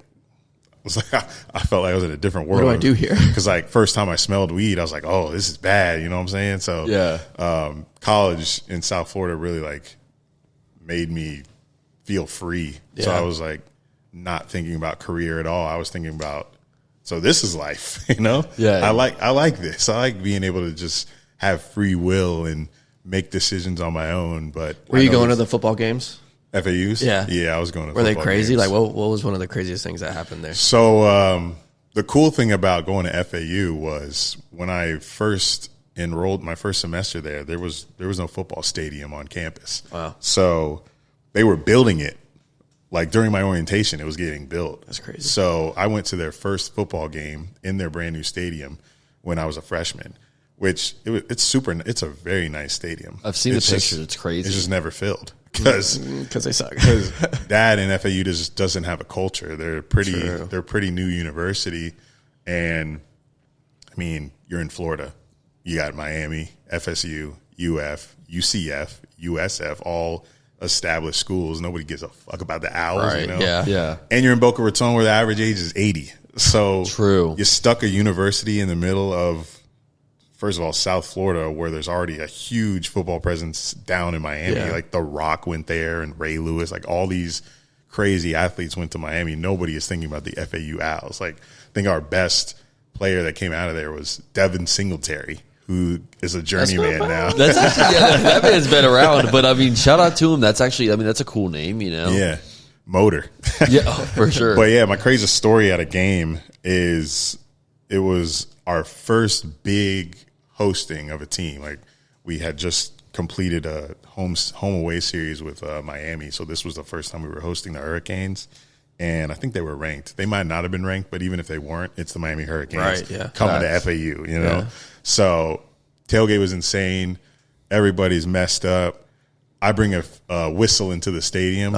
I felt like I was in a different world. What do I do here? Because like first time I smelled weed, I was like, oh, this is bad. You know what I'm saying? So college in South Florida really like made me feel free. Yeah. So I was like not thinking about career at all. I was thinking about, so this is life, Yeah. I like this. I like being able to just have free will and make decisions on my own. But were you going to the football games? FAUs? Yeah, I was going to. Were they crazy? Games. Like, what was one of the craziest things that happened there? So the cool thing about going to FAU was when I first enrolled my first semester there was no football stadium on campus. Wow. So they were building it. Like during my orientation, it was getting built. That's crazy. So I went to their first football game in their brand new stadium when I was a freshman, which it's a very nice stadium. I've seen the pictures. It's crazy. It's just never filled because they suck. Because Dad and FAU just doesn't have a culture. They're a pretty new university, and I mean, you're in Florida. You got Miami, FSU, UF, UCF, USF, all established schools. Nobody gives a fuck about the Owls, Right, you know? yeah. And you're in Boca Raton where the average age is 80. So True. You stuck a university in the middle of, first of all, South Florida, where there's already a huge football presence down in Miami. Yeah. Like The Rock went there and Ray Lewis, like all these crazy athletes went to Miami. Nobody is thinking about the FAU Owls. Like, I think our best player that came out of there was Devin Singletary, who is a journeyman now. That's actually, that man's been around. But I mean, shout out to him. That's actually, I mean, that's a cool name, you know? Yeah. Motor. Yeah, for sure. But yeah, my craziest story at a game is it was our first big hosting of a team. Like, we had just completed a home away series with Miami. So this was the first time we were hosting the Hurricanes. And I think they were ranked. They might not have been ranked, but even if they weren't, it's the Miami Hurricanes Right, yeah. coming to FAU, you know? Yeah. So tailgate was insane. Everybody's messed up. I bring a whistle into the stadium.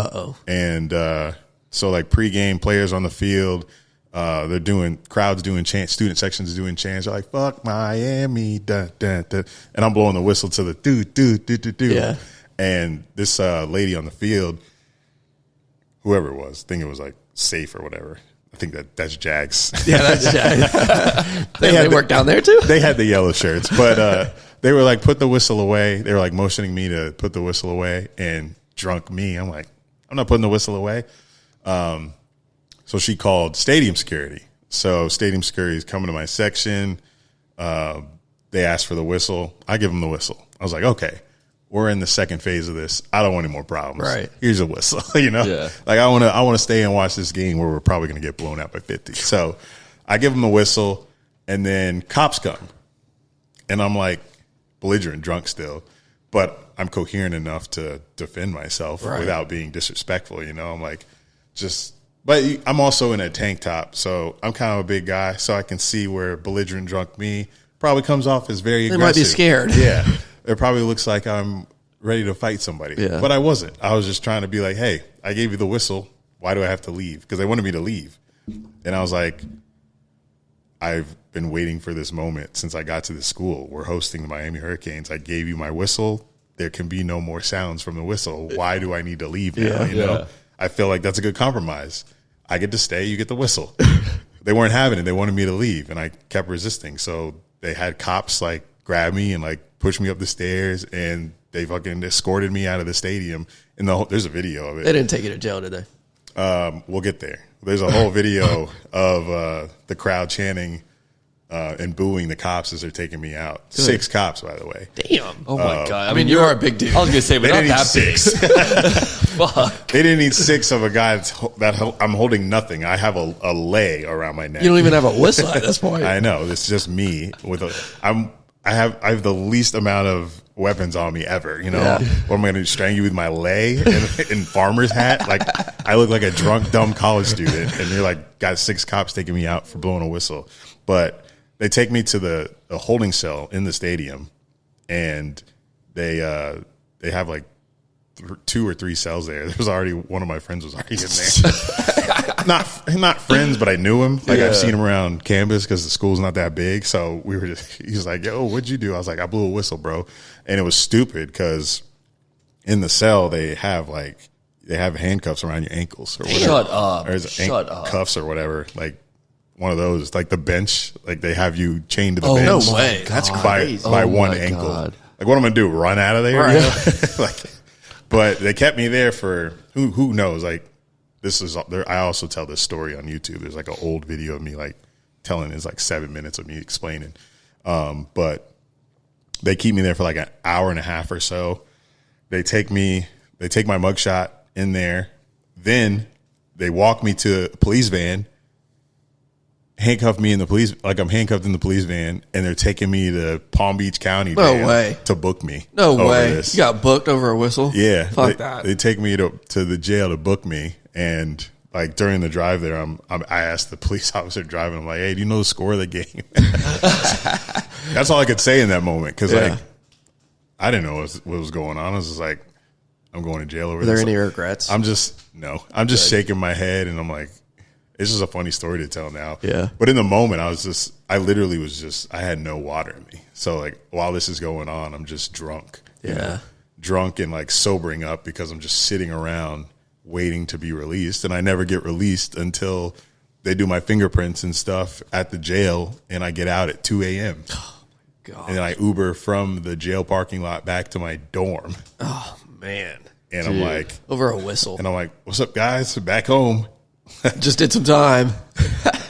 And so like pregame, players on the field, crowds doing chants, student sections doing chants. They're like, fuck Miami, da, da, da. And I'm blowing the whistle to the do. Yeah. And this lady on the field, whoever it was, I think it was like Safe or whatever. I think that's Jags. Yeah, that's Jags. they work down there too? They had the yellow shirts, but they were like, put the whistle away. They were like motioning me to put the whistle away, and drunk me, I'm like, I'm not putting the whistle away. So she called stadium security. So stadium security is coming to my section. They asked for the whistle. I give them the whistle. I was like, okay, we're in the second phase of this. I don't want any more problems. Right. Here's a whistle. You know, like I want to stay and watch this game where we're probably going to get blown out by 50. So I give them the whistle, and then cops come, and I'm like belligerent, drunk still, but I'm coherent enough to defend myself without being disrespectful. You know, I'm like but I'm also in a tank top, so I'm kind of a big guy, so I can see where belligerent drunk me probably comes off as very aggressive. They might be scared. Yeah. It probably looks like I'm ready to fight somebody. Yeah. But I wasn't. I was just trying to be like, hey, I gave you the whistle. Why do I have to leave? Because they wanted me to leave. And I was like, I've been waiting for this moment since I got to the school. We're hosting the Miami Hurricanes. I gave you my whistle. There can be no more sounds from the whistle. Why do I need to leave now? You know? I feel like that's a good compromise. I get to stay. You get the whistle. They weren't having it. They wanted me to leave, and I kept resisting. So they had cops like grab me and like push me up the stairs, and they fucking escorted me out of the stadium. And there's a video of it. They didn't take you to jail, did they? We'll get there. There's a whole video of the crowd chanting and booing the cops as they're taking me out. Good. 6 cops, by the way. Damn. Oh my god. I mean, you are a big dude. I was gonna say, but not that big. Fuck. They didn't need 6 of a guy that I'm holding nothing. I have a lay around my neck. You don't even have a whistle at this point. I know. It's just me with I have the least amount of weapons on me ever. You know, what am I going to do? Strangle you with my lay and farmer's hat? Like, I look like a drunk, dumb college student, and you're like, got 6 cops taking me out for blowing a whistle. But they take me to the holding cell in the stadium, and they have like 2 or 3 cells there. There was already one of my friends was already in there. not friends, but I knew him. Like I've seen him around campus because the school's not that big. So we were he was like, yo, what'd you do? I was like, I blew a whistle, bro. And it was stupid because in the cell they have handcuffs around your ankles or whatever. Shut up. Or cuffs or whatever. Like one of those, like the bench, like they have you chained to the bench. No way. That's crazy. By one ankle. God. Like what am I going to do? Run out of there? Right. You know? Like, but they kept me there for who knows? Like this is. I also tell this story on YouTube. There's like an old video of me like telling. It's like 7 minutes of me explaining. But they keep me there for like an hour and a half or so. They take my mugshot in there. Then they walk me to a police van. Handcuff me in the police, like I'm handcuffed in the police van, and they're taking me to Palm Beach County to book me. No way. This. You got booked over a whistle? Yeah. Fuck that. They take me to the jail to book me, and like during the drive there, I asked the police officer driving, I'm like, hey, do you know the score of the game? That's all I could say in that moment because like I didn't know what was going on. I was just like, I'm going to jail over Were this. there any regrets? I'm just shaking my head, and I'm like, it's just a funny story to tell now. Yeah. But in the moment, I literally was just, I had no water in me. So like while this is going on, I'm just drunk. Drunk and like sobering up because I'm just sitting around waiting to be released. And I never get released until they do my fingerprints and stuff at the jail, and I get out at 2 a.m. God. And then I Uber from the jail parking lot back to my dorm. Oh, man. And I'm like, over a whistle. and I'm like, what's up, guys? Back home. Just did some time.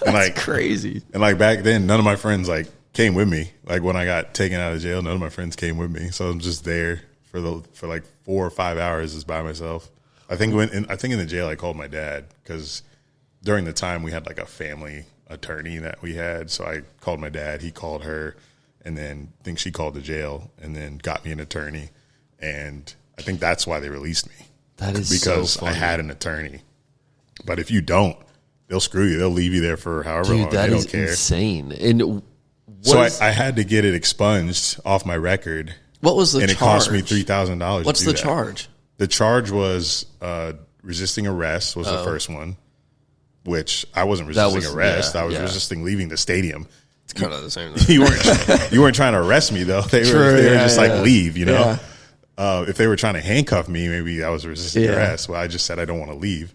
And like Crazy. And like back then, none of my friends like came with me. Like when I got taken out of jail, none of my friends came with me. So I'm just there for like 4 or 5 hours just by myself. I think in the jail I called my dad because during the time we had like a family attorney that we had. So I called my dad. He called her, and then I think she called the jail and then got me an attorney. And I think that's why they released me. That is because so funny. I had an attorney. But if you don't, they'll screw you. They'll leave you there for however long. That they is don't care. insane. And I had to get it expunged off my record. What was the charge? And it cost me $3,000. What's the charge? The charge was resisting arrest was the first one, which I wasn't resisting arrest. I was resisting leaving the stadium. It's kind of the same thing. You weren't trying to arrest me though. They were just like leave. You know, if they were trying to handcuff me, maybe I was resisting arrest. Well, I just said I don't want to leave.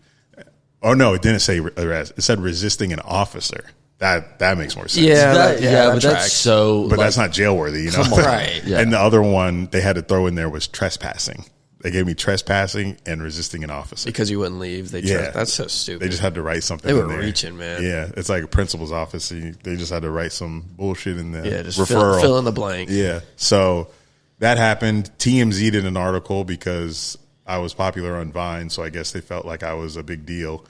Oh no, it didn't say arrest. It said resisting an officer. That makes more sense. But tracks. that's so. But that's not jail worthy, you know. Right. Yeah. And the other one they had to throw in there was trespassing. They gave me trespassing and resisting an officer Because you wouldn't leave. That's so stupid. They just had to write something. They were in there. reaching, man. Yeah, it's like a principal's office. They just had to write some bullshit in there. Yeah, just referral. fill in the blank. Yeah, so that happened. TMZ did an article because I was popular on Vine, so I guess they felt like I was a big deal.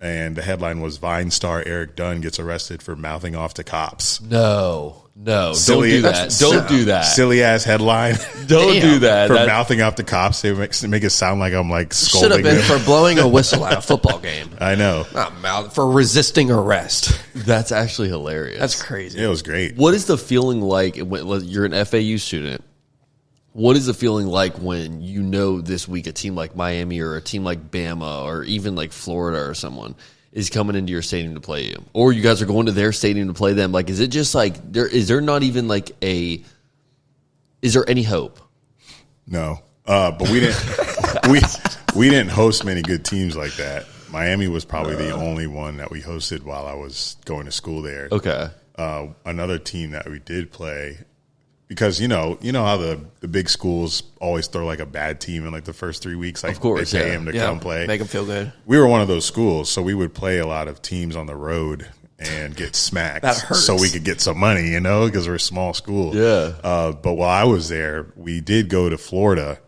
And the headline was Vine star Eric Dunn gets arrested for mouthing off to cops. No, don't Silly- do that. Don't do that. Silly ass headline. Don't do that. For mouthing off to cops. They make it sound like I'm like Should scolding have been them. for blowing a whistle at a football game. I know. Not mouth for resisting arrest. That's actually hilarious. That's crazy. It was great. What is the feeling like when you're an FAU student? What is the feeling like when you know this week a team like Miami or a team like Bama or even like Florida or someone is coming into your stadium to play you, or you guys are going to their stadium to play them? Like, is it just like is there not even like is there any hope? No, but we didn't. we didn't host many good teams like that. Miami was probably the only one that we hosted while I was going to school there. Okay. Another team that we did play, because you know how the big schools always throw like a bad team in like the first 3 weeks. Like, of course, they pay them to come play, make them feel good. We were one of those schools, so we would play a lot of teams on the road and get smacked. That hurts. So we could get some money, you know, because we're a small school. Yeah. But while I was there, we did go to Florida,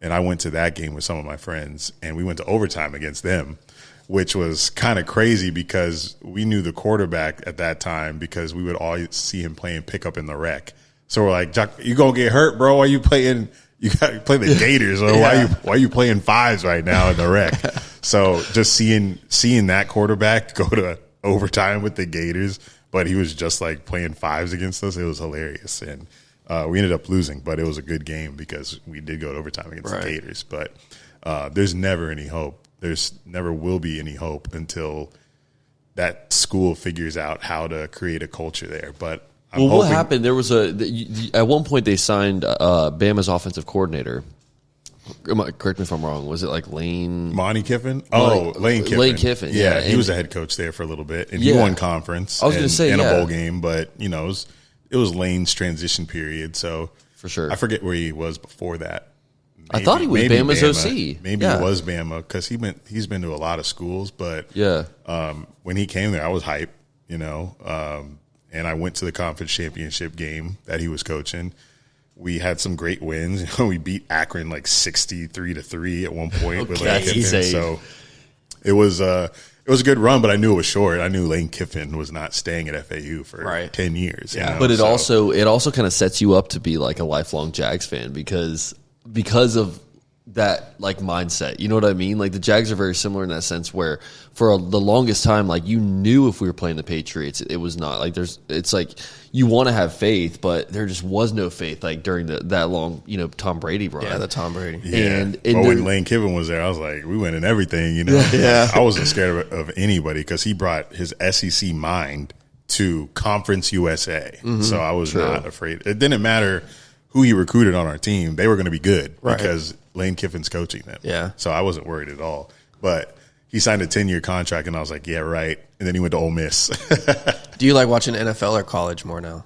and I went to that game with some of my friends, and we went to overtime against them, which was kind of crazy because we knew the quarterback at that time because we would always see him playing pickup in the rec. So we're like, Jock, you gonna get hurt, bro? Why you playing? You got to play the Gators, or why are you playing fives right now in the rec? So just seeing that quarterback go to overtime with the Gators, but he was just like playing fives against us. It was hilarious, and we ended up losing, but it was a good game because we did go to overtime against the Gators. But there's never any hope. There's never will be any hope until that school figures out how to create a culture there. But what happened? There was at one point they signed Bama's offensive coordinator. Correct me if I'm wrong. Was it like Monty Kiffin? Oh, Lane Kiffin. Lane Kiffin. Yeah, he was a head coach there for a little bit, and he won conference. I was going to say in a bowl game, but you know it was Lane's transition period. So for sure, I forget where he was before that. I thought he was Bama's OC. Maybe he was Bama because he's been to a lot of schools. But when he came there, I was hyped, you know. And I went to the conference championship game that he was coaching. We had some great wins. You know, we beat Akron like 63-3 at one point with Lane Kiffin. So it was a good run, but I knew it was short. I knew Lane Kiffin was not staying at FAU for 10 years. Yeah, you know? But it also kind of sets you up to be like a lifelong Jags fan because of that like mindset. You know what I mean? Like the Jags are very similar in that sense where for the longest time, like you knew if we were playing the Patriots, it was not like it's like you want to have faith, but there just was no faith like during that long, Tom Brady run. Yeah, the Tom Brady. Yeah. And when Lane Kiffin was there, I was like, we win in everything, Yeah. I wasn't scared of anybody because he brought his SEC mind to Conference USA. So I was not afraid. It didn't matter who he recruited on our team. They were going to be good because Lane Kiffin's coaching them. Yeah. So I wasn't worried at all. But he signed a 10-year contract, and I was like, yeah, right. And then he went to Ole Miss. Do you like watching NFL or college more now?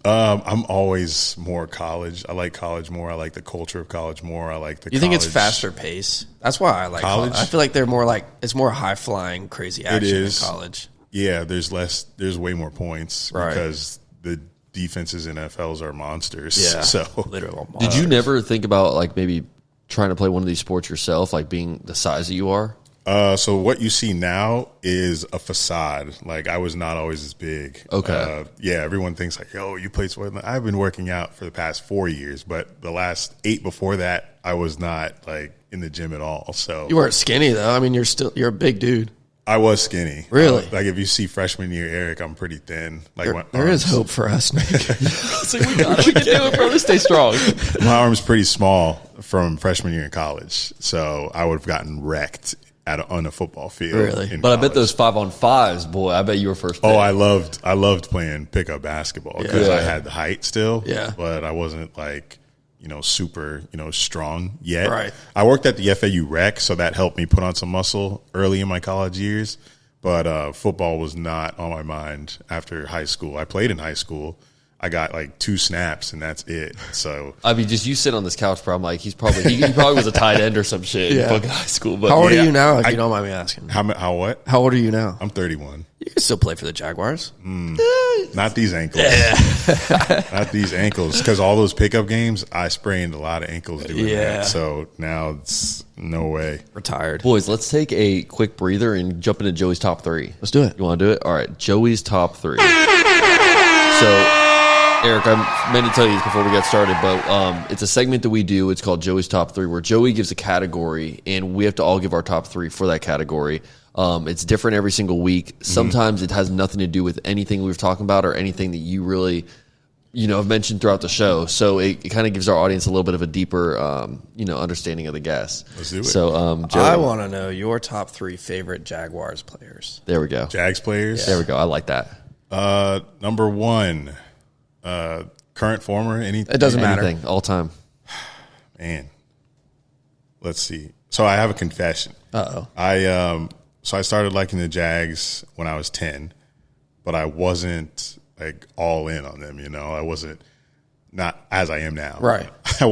I'm always more college. I like college more. I like the culture of college more. I like the You think it's faster pace? That's why I like college. I feel like they're more like, it's more high-flying, crazy action in college. Yeah, there's way more points because the defenses in NFLs are monsters. Yeah, so literal monsters. Did you never think about like maybe trying to play one of these sports yourself, like being the size that you are? So what you see now is a facade. Like I was not always as big. Okay. Yeah, everyone thinks like, "Yo, you played sport." I've been working out for the past 4 years, but the last 8 before that, I was not like in the gym at all. So you weren't skinny though. I mean, you're a big dude. I was skinny. Really? Like if you see freshman year Eric, I'm pretty thin. Like there is hope for us, man. We can do it, bro. Stay strong. My arm's pretty small from freshman year in college, so I would have gotten wrecked on a football field. Really? But I bet those 5-on-5s, boy. I bet you were first. Oh, I loved playing pickup basketball because I had the height still. Yeah. But I wasn't like super strong yet. Right. I worked at the FAU rec, so that helped me put on some muscle early in my college years. But football was not on my mind after high school. I played in high school. I got like 2 snaps and that's it. So I mean, just you sit on this couch, bro. I'm like, he probably was a tight end or some shit in fucking high school. But how old are you now? If you don't mind me asking. How what? How old are you now? I'm 31. You can still play for the Jaguars. Not these ankles. Not these ankles. Because all those pickup games, I sprained a lot of ankles doing that. So now it's no way. Retired. Boys, let's take a quick breather and jump into Joey's top 3. Let's do it. You want to do it? All right, Joey's top 3. So, Eric, I meant to tell you this before we got started, but it's a segment that we do. It's called Joey's Top 3, where Joey gives a category, and we have to all give our top 3 for that category. It's different every single week. Sometimes it has nothing to do with anything we've talked about or anything that you really, have mentioned throughout the show. So it kind of gives our audience a little bit of a deeper, understanding of the guest. Let's do it. So, Joey, I want to know your top 3 favorite Jaguars players. there we go. Jags players? There we go. I like that. Number 1, current, former, anything? It doesn't matter. Anything, all time. Man. Let's see. So I have a confession. Uh-oh. So I started liking the Jags when I was 10, but I wasn't like all in on them, I wasn't not as I am now. Right. I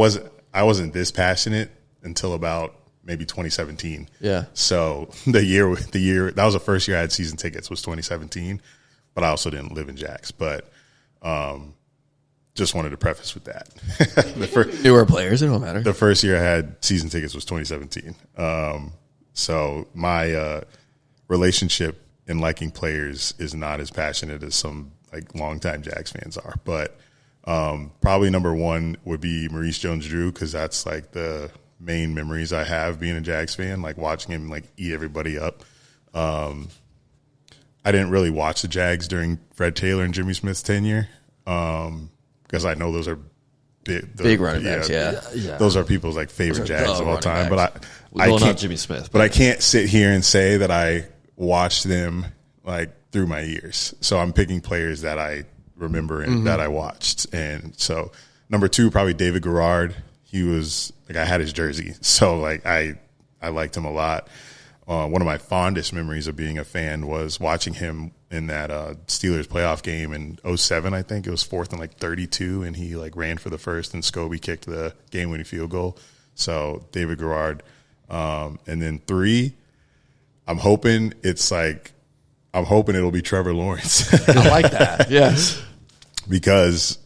wasn't this passionate until about maybe 2017. Yeah. So the year that was the first year I had season tickets was 2017, but I also didn't live in Jags. But just wanted to preface with that. Newer players, it don't matter. The first year I had season tickets was 2017. So my relationship in liking players is not as passionate as some like longtime Jags fans are. But probably number 1 would be Maurice Jones-Drew because that's like the main memories I have being a Jags fan, like watching him like eat everybody up. I didn't really watch the Jags during Fred Taylor and Jimmy Smith's tenure because I know those are big running backs. Yeah. Those are people's like favorite Jags of all time. Backs. But I can't, not Jimmy Smith. But I can't sit here and say that I watched them like through my years. So I'm picking players that I remember and that I watched. And so number 2, probably David Garrard. He was like, I had his jersey. So like I liked him a lot. One of my fondest memories of being a fan was watching him in that Steelers playoff game in 2007, I think. It was 4th and like 32, and he like ran for the first, and Scobie kicked the game-winning field goal. So David Garrard. And then 3, I'm hoping it'll be Trevor Lawrence. I like that. Yes. Because,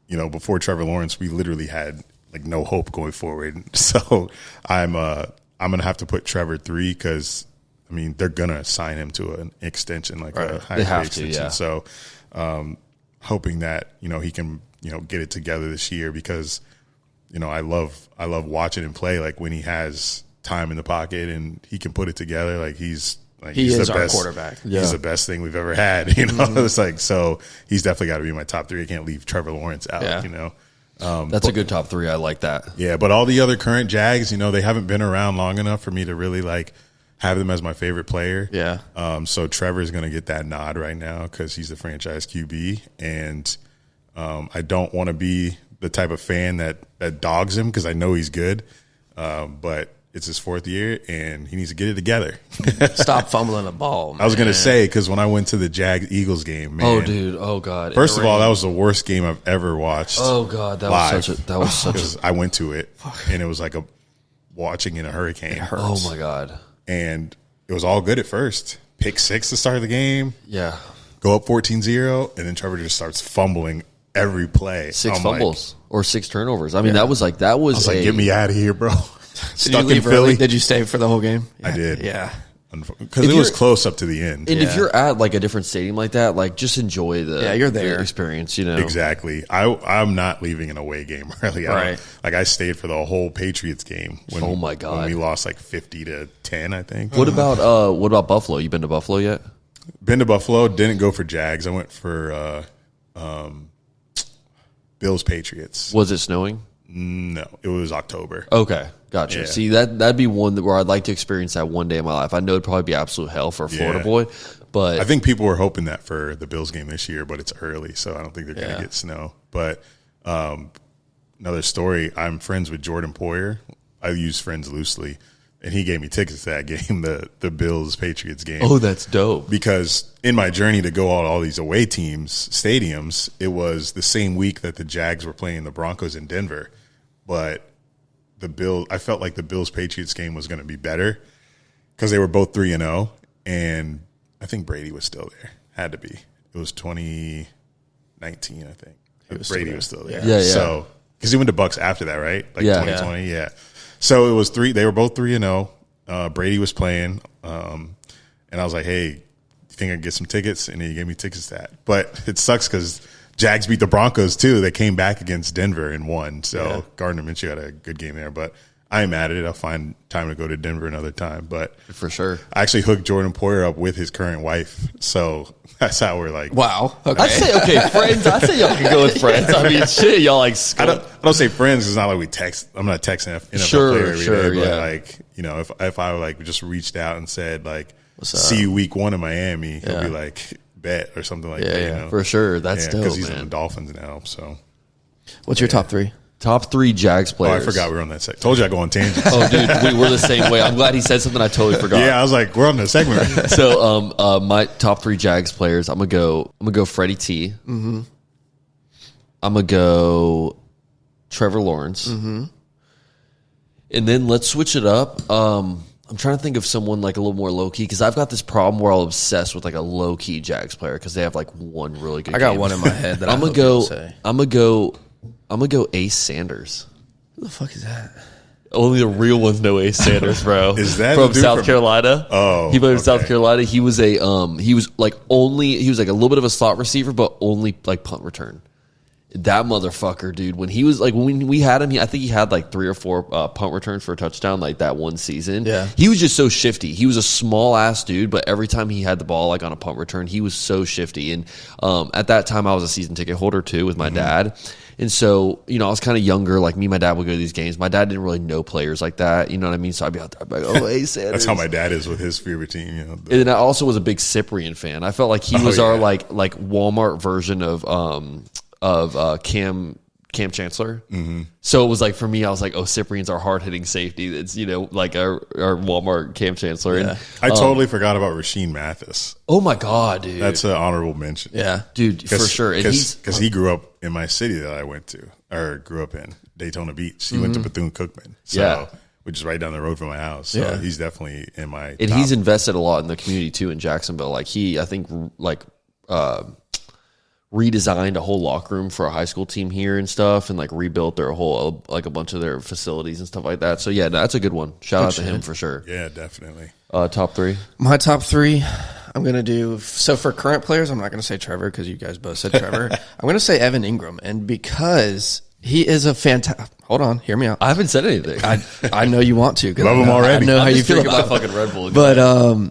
before Trevor Lawrence, we literally had like no hope going forward. So I'm going to have to put Trevor 3 because, I mean, they're going to sign him to an extension, like a high extension. Yeah. So hoping that, he can, get it together this year because I love watching him play. Like when he has time in the pocket and he can put it together. Like he's is the our best quarterback. He's the best thing we've ever had. It's like, so he's definitely got to be my top 3. I can't leave Trevor Lawrence out. Yeah. That's a good top 3. I like that. Yeah, but all the other current Jags, they haven't been around long enough for me to really like have them as my favorite player. Yeah. So Trevor's going to get that nod right now because he's the franchise QB, and I don't want to be the type of fan that dogs him because I know he's good, but it's his 4th year and he needs to get it together. Stop fumbling the ball, man. I was going to say, because when I went to the Jags-Eagles game, man. Oh, dude. Oh, God. First of all, that was the worst game I've ever watched. Oh, God. That was such a. I went to it, and it was like watching in a hurricane. It hurts. Oh, my God. And it was all good at first. Pick 6 to start the game. Yeah. Go up 14-0, and then Trevor just starts fumbling every play. 6 fumbles or 6 turnovers. I mean, that was. I was like, get me out of here, bro. Stuck in Philly. Early? Did you stay for the whole game? I did. Yeah. Because it was close up to the end. And if you're at like a different stadium like that, like just enjoy you're there. experience, Exactly. I'm not leaving an away game early. Right. I stayed for the whole Patriots game. Oh my God. When we lost like 50-10, I think. What about Buffalo? You been to Buffalo yet? Been to Buffalo. Didn't go for Jags. I went for Bills Patriots. Was it snowing? No, it was October. Okay, gotcha. Yeah. See, that'd be one where I'd like to experience that one day in my life. I know it'd probably be absolute hell for a Florida boy, but I think people were hoping that for the Bills game this year, but it's early, so I don't think they're going to get snow. But another story, I'm friends with Jordan Poyer. I use friends loosely, and he gave me tickets to that game, the Bills-Patriots game. Oh, that's dope. Because in my journey to go all these away teams, stadiums, it was the same week that the Jags were playing the Broncos in Denver. But I felt like the Bills-Patriots game was going to be better because they were both 3-0, and I think Brady was still there. Had to be. It was 2019, I think. Brady was still there. Yeah. So, because he went to Bucks after that, right? Like 2020, yeah. So it was 3. They were both 3-0. Brady was playing, and I was like, "Hey, you think I can get some tickets?" And he gave me tickets to that. But it sucks because Jags beat the Broncos too. They came back against Denver and won. So Gardner Minshew had a good game there. But I am mad at it. I'll find time to go to Denver another time. But for sure, I actually hooked Jordan Poyer up with his current wife. So that's how we're like. Wow. Okay. I'd say friends. I'd say y'all can go with friends. I mean, shit, y'all like. I don't say friends. It's not like we text. I'm not texting NFL player every day. But like, if I like just reached out and said like, see you week 1 in Miami, he'll be like, bet or something like that. Yeah, for sure. That's dope, because he's man. on the Dolphins now. So, what's your top 3? Top 3 Jags players. Oh, I forgot we were on that segment. Told you I go on tangents. Oh, dude, we're the same way. I'm glad he said something I totally forgot. Yeah, I was like, we're on the segment. So, my top 3 Jags players. I'm gonna go Freddie T. Mm-hmm. I'm gonna go Trevor Lawrence. Mm-hmm. And then let's switch it up. I'm trying to think of someone like a little more low key because I've got this problem where I'll obsess with like a low key Jags player because they have like one really good. I got game. one in my head that I'm gonna go Ace Sanders. Who the fuck is that? Only the real ones know Ace Sanders, bro. Is that from South Carolina? Oh, he played in South Carolina. He was a he was like a little bit of a slot receiver, but only like punt return. That motherfucker, dude. When he was like when we had him, I think he had like 3 or 4 punt returns for a touchdown like that one season. Yeah, he was just so shifty. He was a small ass dude, but every time he had the ball like on a punt return, he was so shifty. And at that time, I was a season ticket holder too with my dad. And so, I was kind of younger. Like me and my dad would go to these games. My dad didn't really know players like that. You know what I mean? So I'd be out there, I'd be like, oh, hey, Sanders. That's how my dad is with his favorite team. And then I also was a big Cyprian fan. I felt like he was our like Walmart version of Cam Chancellor. Mm-hmm. So it was like, for me, I was like, oh, Cyprian's our hard-hitting safety. It's, like our Walmart Cam Chancellor. Yeah. And I totally forgot about Rasheem Mathis. Oh, my God, dude. That's an honorable mention. Yeah. Dude, for sure. Because he grew up in my city that I went to, or grew up in, Daytona Beach. He went to Bethune-Cookman. So, which is right down the road from my house. So he's definitely in my And top. he's invested a lot in the community, too, in Jacksonville. Like, I think, redesigned a whole locker room for a high school team here and stuff, and like rebuilt their whole a bunch of their facilities and stuff like that. So yeah, that's a good one. Shout out to him for sure. Yeah, definitely. Top 3. My top 3, I'm gonna do. So for current players, I'm not gonna say Trevor because you guys both said Trevor. I'm gonna say Evan Ingram, and because He is a fantastic. Hold on, hear me out. I haven't said anything. I know you want to. Love him already. I know how you feel about about fucking Red Bull. But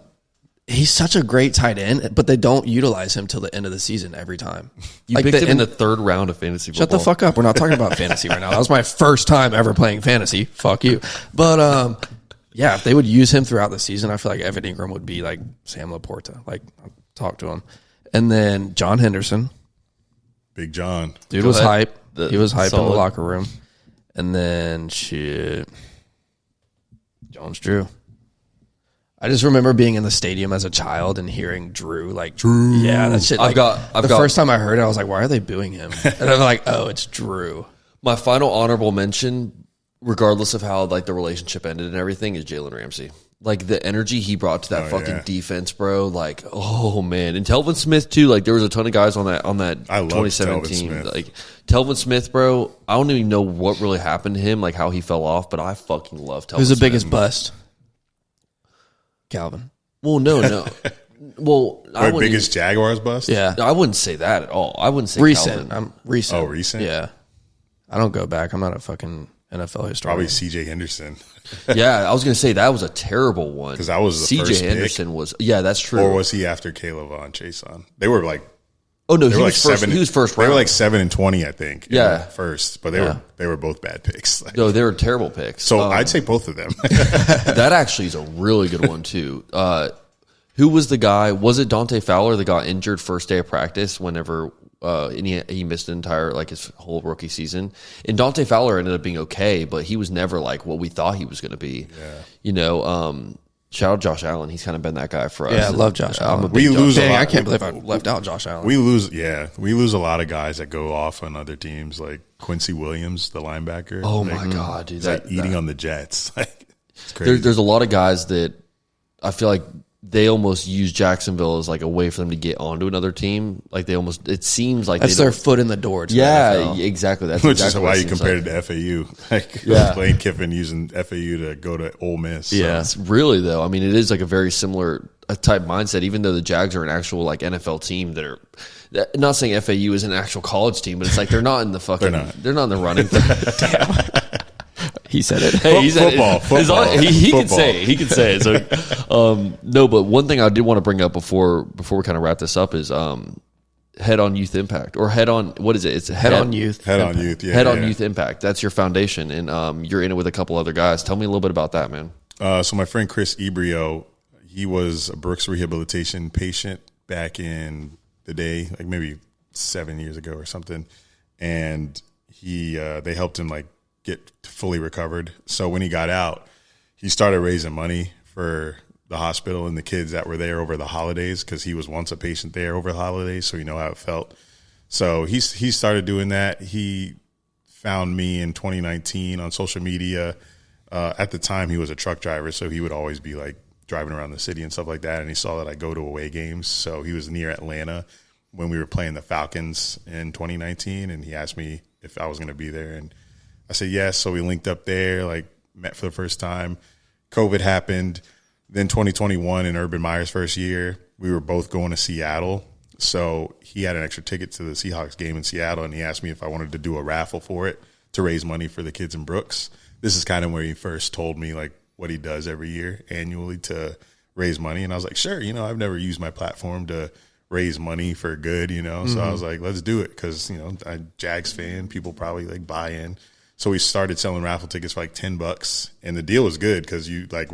he's such a great tight end, but they don't utilize him till the end of the season every time. You picked him in the third round of fantasy football. Shut the fuck up. We're not talking about fantasy right now. That was my first time ever playing fantasy. Fuck you. But yeah, if they would use him throughout the season, I feel like Evan Ingram would be like Sam Laporta. Like, I'll talk to him. And then John Henderson. Big John. Dude was hype. He was hype in the solid. locker room. And then Jones Drew. I just remember being in the stadium as a child and hearing Drew. Yeah, that shit. The first time I heard it, I was like, why are they booing him? And I'm like, oh, it's Drew. My final honorable mention, regardless of how like the relationship ended and everything, is Jalen Ramsey. Like the energy he brought to that fucking defense, bro. Like, oh man, and Telvin Smith too. Like there was a ton of guys on that I love 2017. Telvin Smith. Like Telvin Smith, bro. I don't even know what really happened to him, like how he fell off, but I fucking love Telvin. Who's the Smith. biggest bust? Calvin. Well, no. Well, I wouldn't biggest Jaguars bust? Yeah, I wouldn't say that at all. I wouldn't say recent. Calvin. I'm recent. Oh, recent? Yeah, I don't go back. I'm not a fucking NFL historian. Probably CJ Henderson. Yeah, I was gonna say that was a terrible one 'Cause that was the first CJ pick. Henderson was. Yeah, that's true. Or was he after Caleb on Chason? They were like, oh no, they he were was like first. seven. He was first They round. were like 7 and 20, I think. Yeah. First, but they were both bad picks. Like, no, they were terrible picks. so I'd say both of them. That actually is a really good one too. Who was the guy? Was it Dante Fowler that got injured first day of practice whenever and he missed an entire like his whole rookie season? And Dante Fowler ended up being okay, but he was never like what we thought he was going to be. Yeah. You know, shout out Josh Allen. He's kind of been that guy for us. Yeah, I love Josh Allen. I'm a big We Josh lose a Dang, lot. I can't believe I left out Josh Allen. We lose a lot of guys that go off on other teams, like Quincy Williams, the linebacker. Oh like, my god, dude! he's like eating on the Jets. Like, it's crazy. There's a lot of guys that I feel like they almost use Jacksonville as like a way for them to get onto another team. Like they almost, it seems like That's they their don't- foot in the door. To Yeah, the NFL. exactly. That's Which exactly is what why it you seems compared like. it to FAU. Like Yeah. Lane Kiffin using FAU to go to Ole Miss. So. Yeah, it's really though. I mean, it is like a very similar type mindset. Even though the Jags are an actual like NFL team that are. Not saying FAU is an actual college team, but it's like they're not in the fucking. They're not in the running. He said it. Hey, he said Football, it. football, He can football. say it. He can say it. So, no, but one thing I did want to bring up before we kind of wrap this up is head on youth impact or head on what is it? It's Head on youth. Head on youth. Yeah. Head on yeah. youth impact. That's your foundation, and you're in it with a couple other guys. Tell me a little bit about that, man. So my friend Chris Ebrio, he was a Brooks rehabilitation patient back in the day, like maybe 7 years ago or something, and they helped him like get fully recovered. So when he got out, he started raising money for the hospital and the kids that were there over the holidays because he was once a patient there over the holidays, so he know how it felt. So he started doing that. He found me in 2019 on social media. At the time, he was a truck driver, so he would always be like driving around the city and stuff like that. And he saw that I go to away games, so he was near Atlanta when we were playing the Falcons in 2019, and he asked me if I was going to be there, and I said yes. So we linked up there, like met for the first time. COVID happened. Then 2021 in Urban Meyer's first year, we were both going to Seattle. So he had an extra ticket to the Seahawks game in Seattle, and he asked me if I wanted to do a raffle for it to raise money for the kids in Brooks. This is kind of where he first told me like what he does every year annually to raise money. And I was like, sure, I've never used my platform to raise money for good, So I was like, let's do it because, I'm a Jags fan. People probably like buy in. So we started selling raffle tickets for like $10, and the deal was good because you like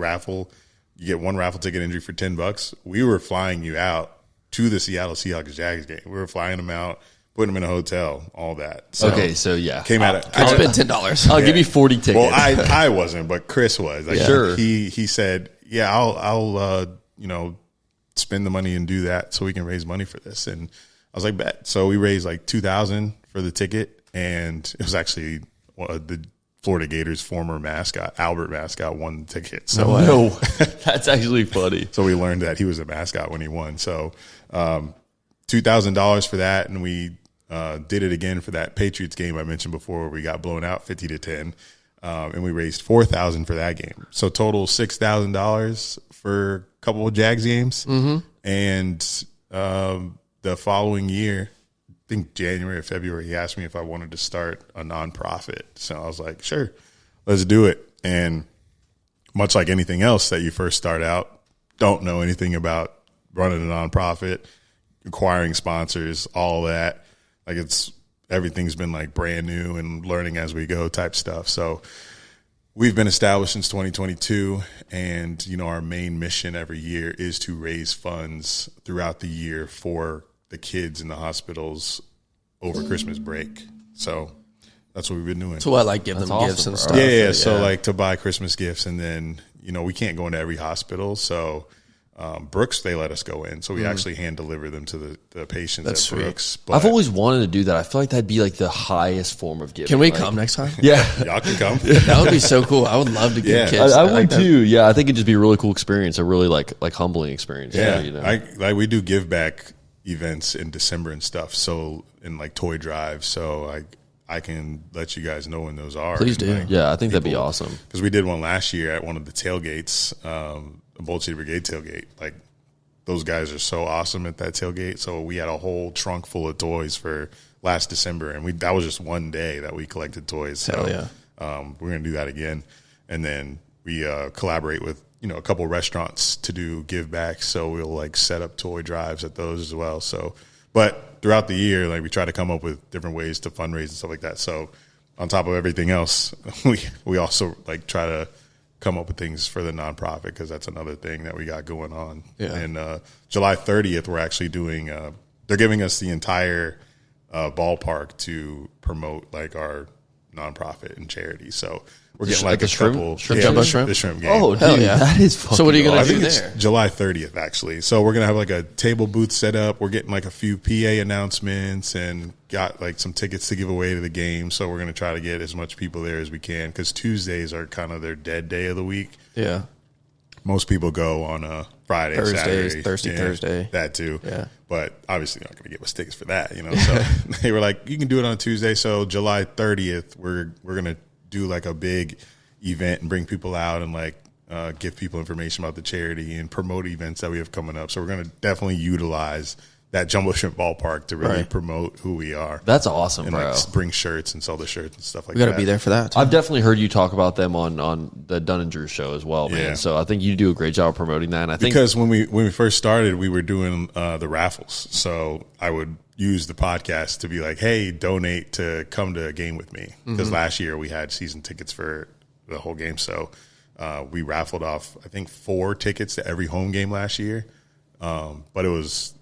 you get one raffle ticket entry for $10. We were flying you out to the Seattle Seahawks Jags game. We were flying them out, putting them in a hotel, all that. So Okay, so yeah, came out of I spent $10. I'll give you 40 tickets. well, I wasn't, but Chris was. Like, Sure. He said, "Yeah, I'll spend the money and do that so we can raise money for this." And I was like, "Bet." So we raised like $2,000 for the ticket, and it was actually the Florida Gators' former mascot, Albert Mascot, won the ticket. So no, that's actually funny. so we learned that he was a mascot when he won. So $2,000 for that, and we did it again for that Patriots game I mentioned before, where we got blown out 50-10, and we raised $4,000 for that game. So total $6,000 for a couple of Jags games, and the following year, I think January or February, he asked me if I wanted to start a nonprofit. So I was like, sure, let's do it. And much like anything else that you first start out, don't know anything about running a nonprofit, acquiring sponsors, all that. Like everything's been like brand new and learning as we go type stuff. So we've been established since 2022, and, you know, our main mission every year is to raise funds throughout the year for the kids in the hospitals over Christmas break. So that's what we've been doing. So what, like give them awesome, gifts and bro. stuff? Yeah. So like to buy Christmas gifts, and then, you know, we can't go into every hospital. So Brooks, they let us go in. So we actually hand deliver them to the patients That's at sweet. Brooks. But I've always wanted to do that. I feel like that'd be like the highest form of giving. Can we Like, come next time? Yeah. y'all can come. That would be so cool. I would love to give Yeah. kids. I like would that. too. Yeah, I think it'd just be a really cool experience, a really like humbling experience. Yeah, you know? like we do give back events in December and stuff. So in like toy drives. So I can let you guys know when those are. Please do. Yeah, I think that'd be awesome. Because we did one last year at one of the tailgates, the Bold City Brigade tailgate. Like those guys are so awesome at that tailgate. So we had a whole trunk full of toys for last December, and that was just one day that we collected toys. So Hell yeah. we're gonna do that again, and then we collaborate with, you know, a couple restaurants to do give back. So we'll like set up toy drives at those as well. So, but throughout the year, like we try to come up with different ways to fundraise and stuff like that. So on top of everything else, we also like try to come up with things for the nonprofit, because that's another thing that we got going on. Yeah. And July 30th, we're actually doing. They're giving us the entire ballpark to promote like our nonprofit and charity. So we're getting like the a shrimp- couple shrimp jumbo the shrimp? the shrimp game. Oh, Hell dude, yeah. that is fucking So what are you gonna I do think it's there? July 30th, actually. So we're going to have like a table booth set up. We're getting like a few PA announcements and got like some tickets to give away to the game. So we're going to try to get as much people there as we can, because Tuesdays are kind of their dead day of the week. Yeah. Most people go on a Friday, Thursdays, Saturday. Thursday. That too. Yeah. But obviously you're not going to get us tickets for that, you know. So they were like, you can do it on a Tuesday. So July 30th, we're going to do like a big event and bring people out and like give people information about the charity and promote events that we have coming up. So we're going to definitely utilize that Jumbo Shrimp Ballpark to really promote who we are. That's awesome, And bro. like bring shirts and sell the shirts and stuff like We got that. to be there for that. Too. I've definitely heard you talk about them on the Dunn and Drew show as well, man. Yeah. So I think you do a great job of promoting that. And I think Because when we first started, we were doing the raffles. So I would use the podcast to be like, hey, donate to come to a game with me. Because last year we had season tickets for the whole game. So we raffled off, I think, 4 tickets to every home game last year. But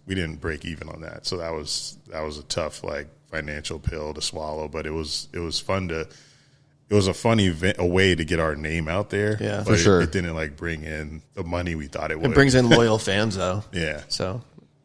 we didn't break even on that. So that was a tough like financial pill to swallow. But it was fun it was a fun event, a way to get our name out there. Yeah, but for sure. It didn't like bring in the money we thought it would. It brings in loyal fans though. Yeah. So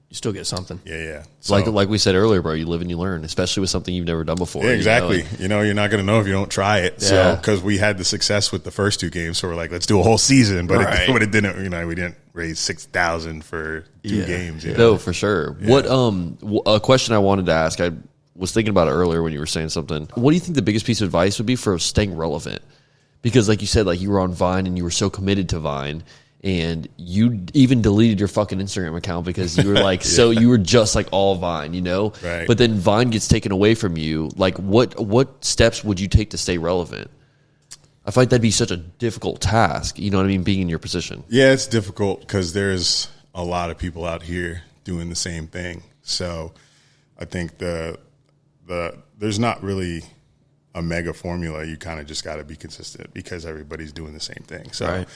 you still get something. Yeah. So, like we said earlier, bro, you live and you learn, especially with something you've never done before. yeah, exactly. You know? You know, you're not going to know if you don't try it. Yeah. So, because we had the success with the first 2 games, so we're like, let's do a whole season. But Right. it didn't. You know, we didn't raise $6,000 for 2 games. You know? No, for sure. What a question I wanted to ask. I was thinking about it earlier when you were saying something. What do you think the biggest piece of advice would be for staying relevant? Because like you said, like you were on Vine and you were so committed to Vine, and you even deleted your fucking Instagram account because you were like, so you were just like all Vine, you know? Right. But then Vine gets taken away from you. Like what steps would you take to stay relevant? I feel like that'd be such a difficult task. You know what I mean? Being in your position. Yeah, it's difficult because there's a lot of people out here doing the same thing. So I think there's not really a mega formula. You kind of just got to be consistent because everybody's doing the same thing. So Right.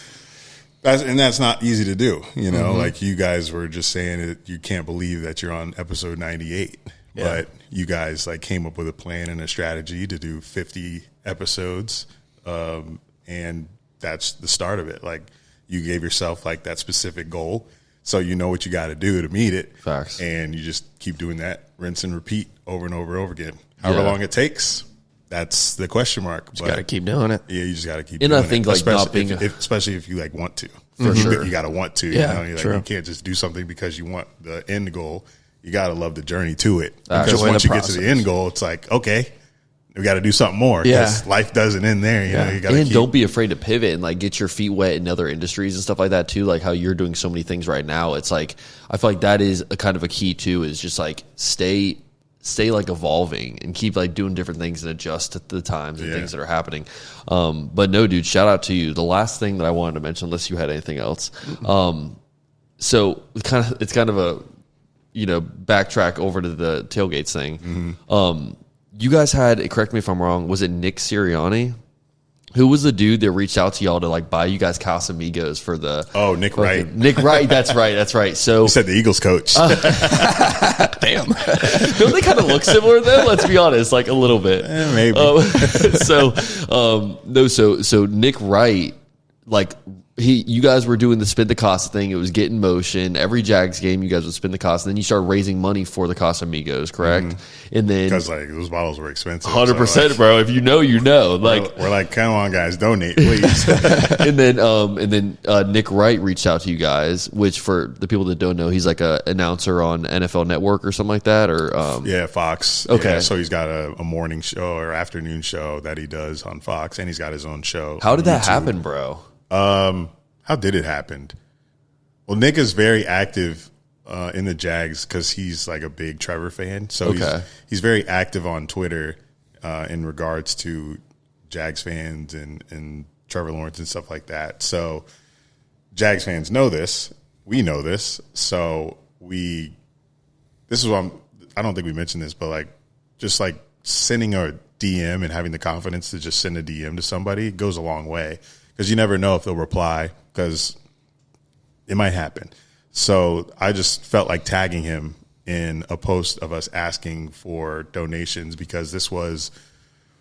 that's not easy to do. You know, like you guys were just saying that you can't believe that you're on episode 98, but you guys like came up with a plan and a strategy to do 50 episodes. And that's the start of it. Like you gave yourself like that specific goal. So you know what you got to do to meet it. Facts. And you just keep doing that, rinse and repeat over and over and over again. However Yeah. long it takes, that's the question mark. You got to keep doing it. Yeah, you just got to keep And doing I think, it. like, especially not being especially if you like want to. For sure. You got to want to. Yeah, you know? You're true. Like, you can't just do something because you want the end goal. You got to love the journey to it. Enjoy Because once the you get to the process. end goal, it's like, okay, we got to do something more. Yeah. Because life doesn't end there. You know, you got to And keep. don't be afraid to pivot and like get your feet wet in other industries and stuff like that too. Like how you're doing so many things right now. It's like I feel like that is a kind of a key too. Is just like stay stay like evolving and keep like doing different things and adjust to the times and things that are happening. But no, dude, shout out to you. The last thing that I wanted to mention, unless you had anything else. So it's kind of a, backtrack over to the tailgates thing. You guys had, correct me if I'm wrong, was it Nick Sirianni? Who was the dude that reached out to y'all to like buy you guys Casamigos for the? Oh, Nick Wright. Nick Wright. That's right. So you said the Eagles coach. Damn. Don't they kind of look similar then? Let's be honest, like a little bit. Maybe. So Nick Wright, like you guys were doing the spin the Casa thing. It was getting motion. Every Jags game, you guys would spin the Casa. Then you start raising money for the Casamigos, correct? And then because like those bottles were expensive, 100%, bro. If you know, you know. Like we're like, come on, guys, donate, please. and then Nick Wright reached out to you guys, which for the people that don't know, he's like a announcer on NFL Network or something like that, or Fox. Okay, so he's got a morning show or afternoon show that he does on Fox, and he's got his own show. How did that happen, bro? How did it happen? Well, Nick is very active in the Jags because he's like a big Trevor fan. So he's very active on Twitter in regards to Jags fans and Trevor Lawrence and stuff like that. So Jags fans know this. We know this. So this is what I don't think we mentioned this, but like just like sending a DM and having the confidence to just send a DM to somebody goes a long way. Because you never know if they'll reply, because it might happen. So I just felt like tagging him in a post of us asking for donations, because this was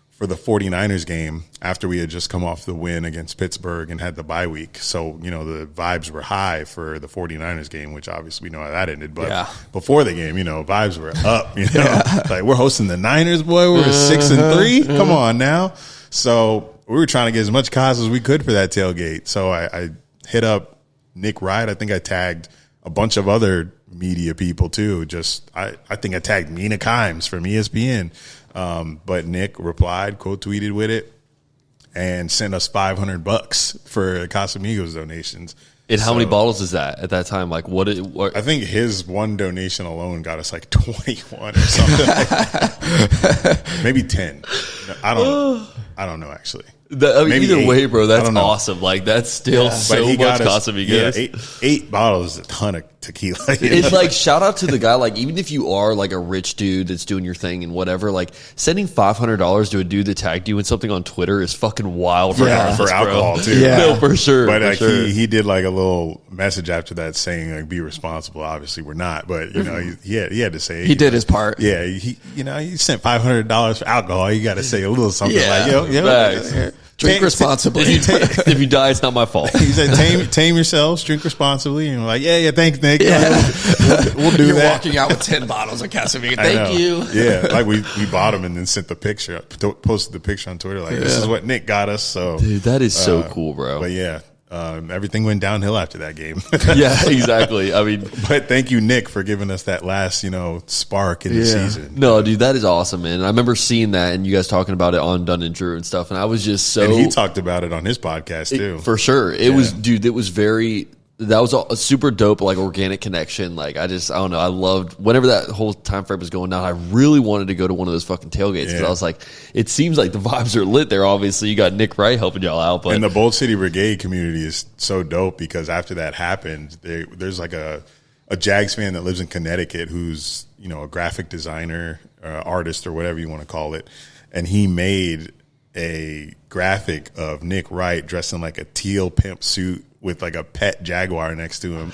for the 49ers game after we had just come off the win against Pittsburgh and had the bye week. So, the vibes were high for the 49ers game, which obviously we know how that ended. But before the game, vibes were up. Like, we're hosting the Niners, boy. We're 6-3. Come on now. So we were trying to get as much cost as we could for that tailgate. So I hit up Nick Wright. I think I tagged a bunch of other media people too. I think I tagged Mina Kimes from ESPN. But Nick replied, quote tweeted with it, and sent us $500 for Casamigos donations. And how many bottles is that at that time? Like what? I think his one donation alone got us like 21 or something. Like that. Maybe 10. I don't know actually. Either 8. way, bro, that's awesome. Like that's still so much Casamigos. Yeah, 8 bottles is a ton of tequila. It's like, shout out to the guy. Like, even if you are like a rich dude that's doing your thing and whatever, like sending $500 to a dude that tagged you in something on Twitter is fucking wild for alcohol too. Yeah. No, for sure. But like, he did like a little message after that saying like, be responsible. Obviously we're not, but he had to say he did his part. Yeah, he sent $500 for alcohol. You got to say a little something like drink responsibly. If you die, it's not my fault. He said, tame yourselves, drink responsibly. And we're like, thanks, Nick. Yeah. We'll do You're that. Walking out with 10 bottles of Casamigos. Thank you. Yeah, like we bought them and then sent the picture, posted the picture on Twitter. Like, this is what Nick got us. So, dude, that is so cool, bro. But everything went downhill after that game. Yeah, exactly. I mean, but thank you, Nick, for giving us that last, spark in the season. No, dude, that is awesome, man. I remember seeing that and you guys talking about it on Dunn and Drew and stuff, and I was just so. And he talked about it on his podcast too, for sure. It was, dude. It was very. That was a super dope, like organic connection. Like I don't know. I loved whenever that whole time frame was going down. I really wanted to go to one of those fucking tailgates because I was like, it seems like the vibes are lit there. Obviously, you got Nick Wright helping y'all out, but and the Bold City Brigade community is so dope because after that happened, there's like a Jags fan that lives in Connecticut who's a graphic designer, artist, or whatever you want to call it, and he made a graphic of Nick Wright dressed in like a teal pimp suit with like a pet Jaguar next to him,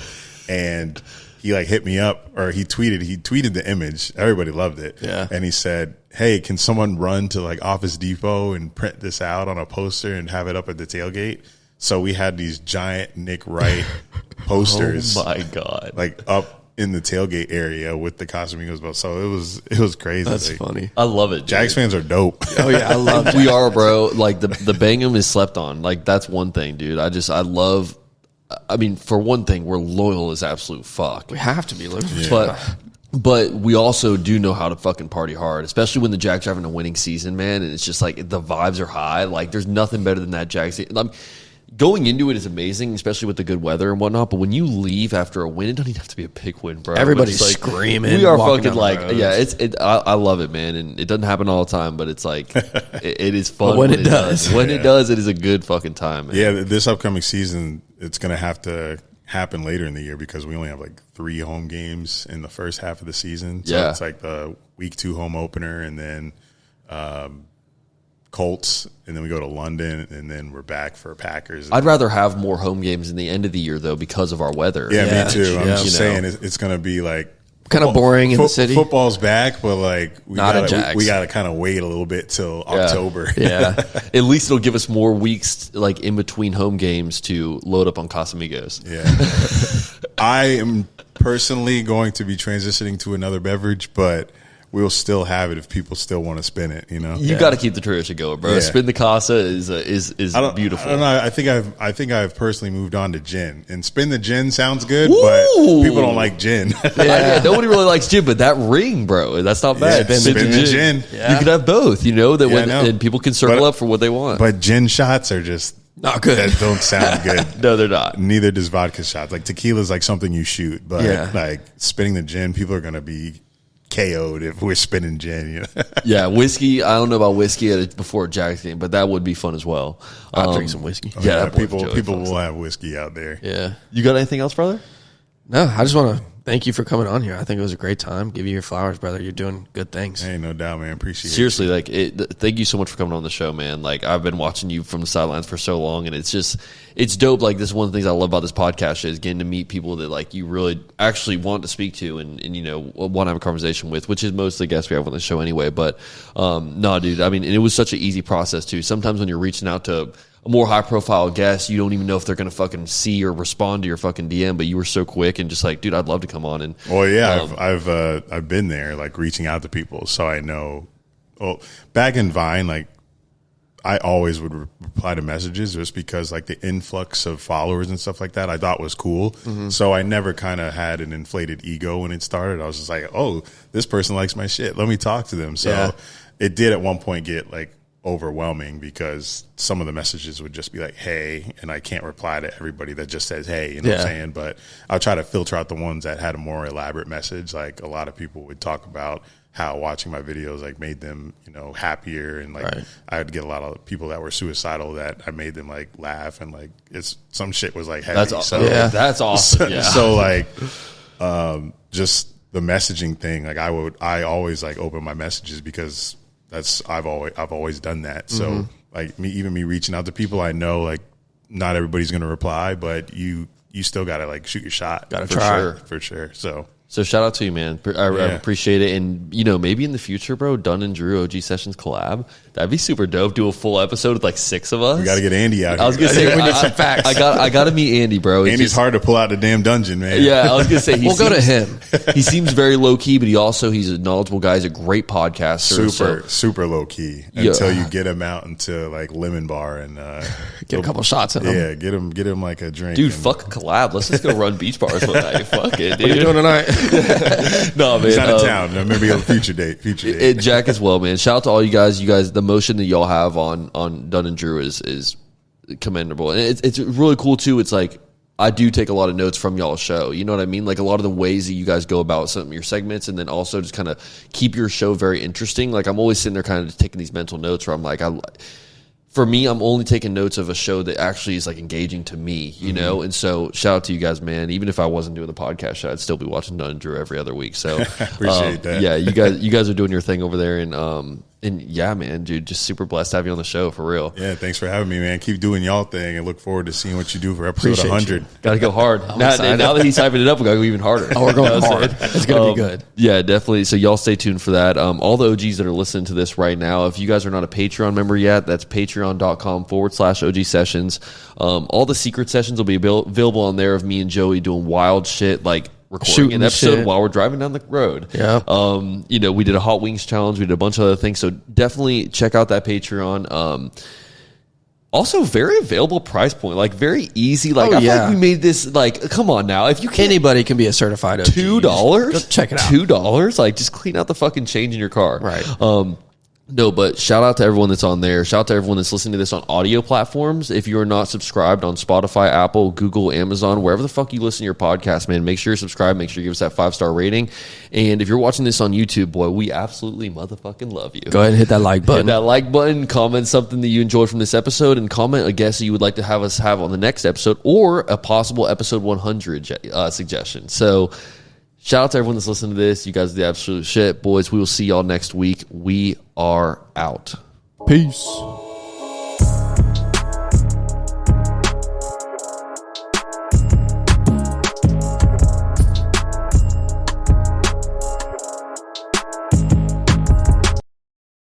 and he like hit me up, or he tweeted the image. Everybody loved it. Yeah. And he said, hey, can someone run to like Office Depot and print this out on a poster and have it up at the tailgate? So we had these giant Nick Wright posters. Oh my God. Like up in the tailgate area with the Casamigos belt. So it was crazy. That's funny. I love it, dude. Jags fans are dope. Oh yeah, I love we are, bro. Like the Bangham is slept on. Like that's one thing, dude. I mean, for one thing, we're loyal as absolute fuck. We have to be loyal. Yeah. But we also do know how to fucking party hard, especially when the Jags are having a winning season, man. And it's just like the vibes are high. Like there's nothing better than that Jags. going into it is amazing, especially with the good weather and whatnot. But when you leave after a win, it doesn't even have to be a big win, bro. Everybody's like, screaming. We are walking fucking down the like, roads. I love it, man. And it doesn't happen all the time, but it's like, it is fun But when it does. When it does, it is a good fucking time, man. Yeah, this upcoming season, it's going to have to happen later in the year because we only have like 3 home games in the first half of the season. So it's like the week 2 home opener, and then Colts, and then we go to London, and then we're back for Packers. I'd rather have more home games in the end of the year, though, because of our weather. Yeah, me too. I'm just saying it's going to be like kind of boring in the city. Football's back, but like we Not gotta, at Jags. we got to kind of wait a little bit till October. Yeah. At least it'll give us more weeks, like in between home games, to load up on Casamigos. Yeah. I am personally going to be transitioning to another beverage, but we'll still have it if people still want to spin it. You know, You got to keep the tradition going, bro. Yeah. Spin the Casa is beautiful. I don't know. I think I've personally moved on to gin, and spin the gin sounds good, but people don't like gin. Yeah, nobody really likes gin, but that ring, bro, that's not bad. Yeah, spin the gin. Yeah. You can have both, that I know. and people can circle up for what they want. But gin shots are just Not good. That don't sound good. No, they're not. Neither does vodka shots. Like tequila is like something you shoot, but like spinning the gin, people are gonna be KO'd if we're spinning gin. You know? Yeah, whiskey. I don't know about whiskey before a Jags game, but that would be fun as well. I'll drink some whiskey. Yeah, people will have whiskey out there. Yeah. You got anything else, brother? No, I just want to thank you for coming on here. I think it was a great time. Give you your flowers, brother. You're doing good things. Hey, no doubt, man. Appreciate Seriously, like, thank you so much for coming on the show, man. Like, I've been watching you from the sidelines for so long, and it's dope. Like, this is one of the things I love about this podcast is getting to meet people that, like, you really actually want to speak to and want to have a conversation with, which is most of the guests we have on the show anyway. But, no, dude, I mean, and it was such an easy process, too. Sometimes when you're reaching out to a more high-profile guest, you don't even know if they're going to fucking see or respond to your fucking DM, but you were so quick and just like, dude, I'd love to come on. And well, yeah, I've been there, like reaching out to people, so I know. Well, back in Vine, like I always would reply to messages just because like the influx of followers and stuff like that I thought was cool. Mm-hmm. So I never kind of had an inflated ego when it started. I was just like, oh, this person likes my shit. Let me talk to them. So it did at one point get like overwhelming because some of the messages would just be like, hey, and I can't reply to everybody that just says, hey, you know what I'm saying? But I'll try to filter out the ones that had a more elaborate message. Like a lot of people would talk about how watching my videos like made them, happier. And like I would get a lot of people that were suicidal that I made them like laugh and like some shit was like heavy. that's awesome. That's awesome. Yeah. So like just the messaging thing, like I always like open my messages because I've always done that. So like me reaching out to people, I know like not everybody's going to reply, but you still got to like shoot your shot. Got to try. For sure. So shout out to you, man. I appreciate it. And, maybe in the future, bro, Dunn and Drew OG Sessions collab. That'd be super dope. Do a full episode with like 6 of us. We got to get Andy out here. I was going to say, we need some facts. I got to meet Andy, bro. Andy's hard to pull out the damn dungeon, man. Yeah, I was going to say. We'll go to him. He seems very low key, but he's a knowledgeable guy. He's a great podcaster. Super low key until you get him out into like Lemon Bar and get a couple shots in him. Yeah, get him like a drink. Dude, fuck a collab. Let's just go run beach bars one night. Fuck it, dude. What are you doing tonight? No, man. He's out of town. Maybe a future date. And Jack as well, man. Shout out to all you guys. The motion that y'all have on Dunn and Drew is commendable. And it's really cool, too. It's like, I do take a lot of notes from y'all's show. You know what I mean? Like a lot of the ways that you guys go about some of your segments and then also just kind of keep your show very interesting. Like I'm always sitting there kind of just taking these mental notes where I'm like, for me, I'm only taking notes of a show that actually is like engaging to me, you know? And so shout out to you guys, man. Even if I wasn't doing the podcast show, I'd still be watching Dunn and Drew every other week. So appreciate that. Yeah, you guys are doing your thing over there. And yeah, man, dude, just super blessed to have you on the show for real. Yeah, thanks for having me, man. Keep doing y'all thing and look forward to seeing what you do for episode 100. Got to go hard. Now that he's hyping it up, we got to go even harder. Oh, we're going hard. It's going to be good. Yeah, definitely. So y'all stay tuned for that. All the OGs that are listening to this right now, if you guys are not a Patreon member yet, that's patreon.com/OG Sessions. All the secret sessions will be available on there of me and Joey doing wild shit like recording Shooting an episode shit while we're driving down the road. Yeah. We did a Hot Wings challenge. We did a bunch of other things. So definitely check out that Patreon. Also, very available price point, like very easy. Like I feel like we made this. Like, come on now, if you can't, anybody can be a certified OG. $2. Go check it out. $2, like just clean out the fucking change in your car, right? No, but shout out to everyone that's on there. Shout out to everyone that's listening to this on audio platforms. If you are not subscribed on Spotify, Apple, Google, Amazon, wherever the fuck you listen to your podcast, man, make sure you're subscribed. Make sure you give us that 5-star rating. And if you're watching this on YouTube, boy, we absolutely motherfucking love you. Go ahead and hit that like button. Hit that like button. Comment something that you enjoyed from this episode, and comment a guest that you would like to have us have on the next episode, or a possible episode 100 suggestion. So shout out to everyone that's listening to this. You guys are the absolute shit. Boys, we will see y'all next week. We are out. Peace.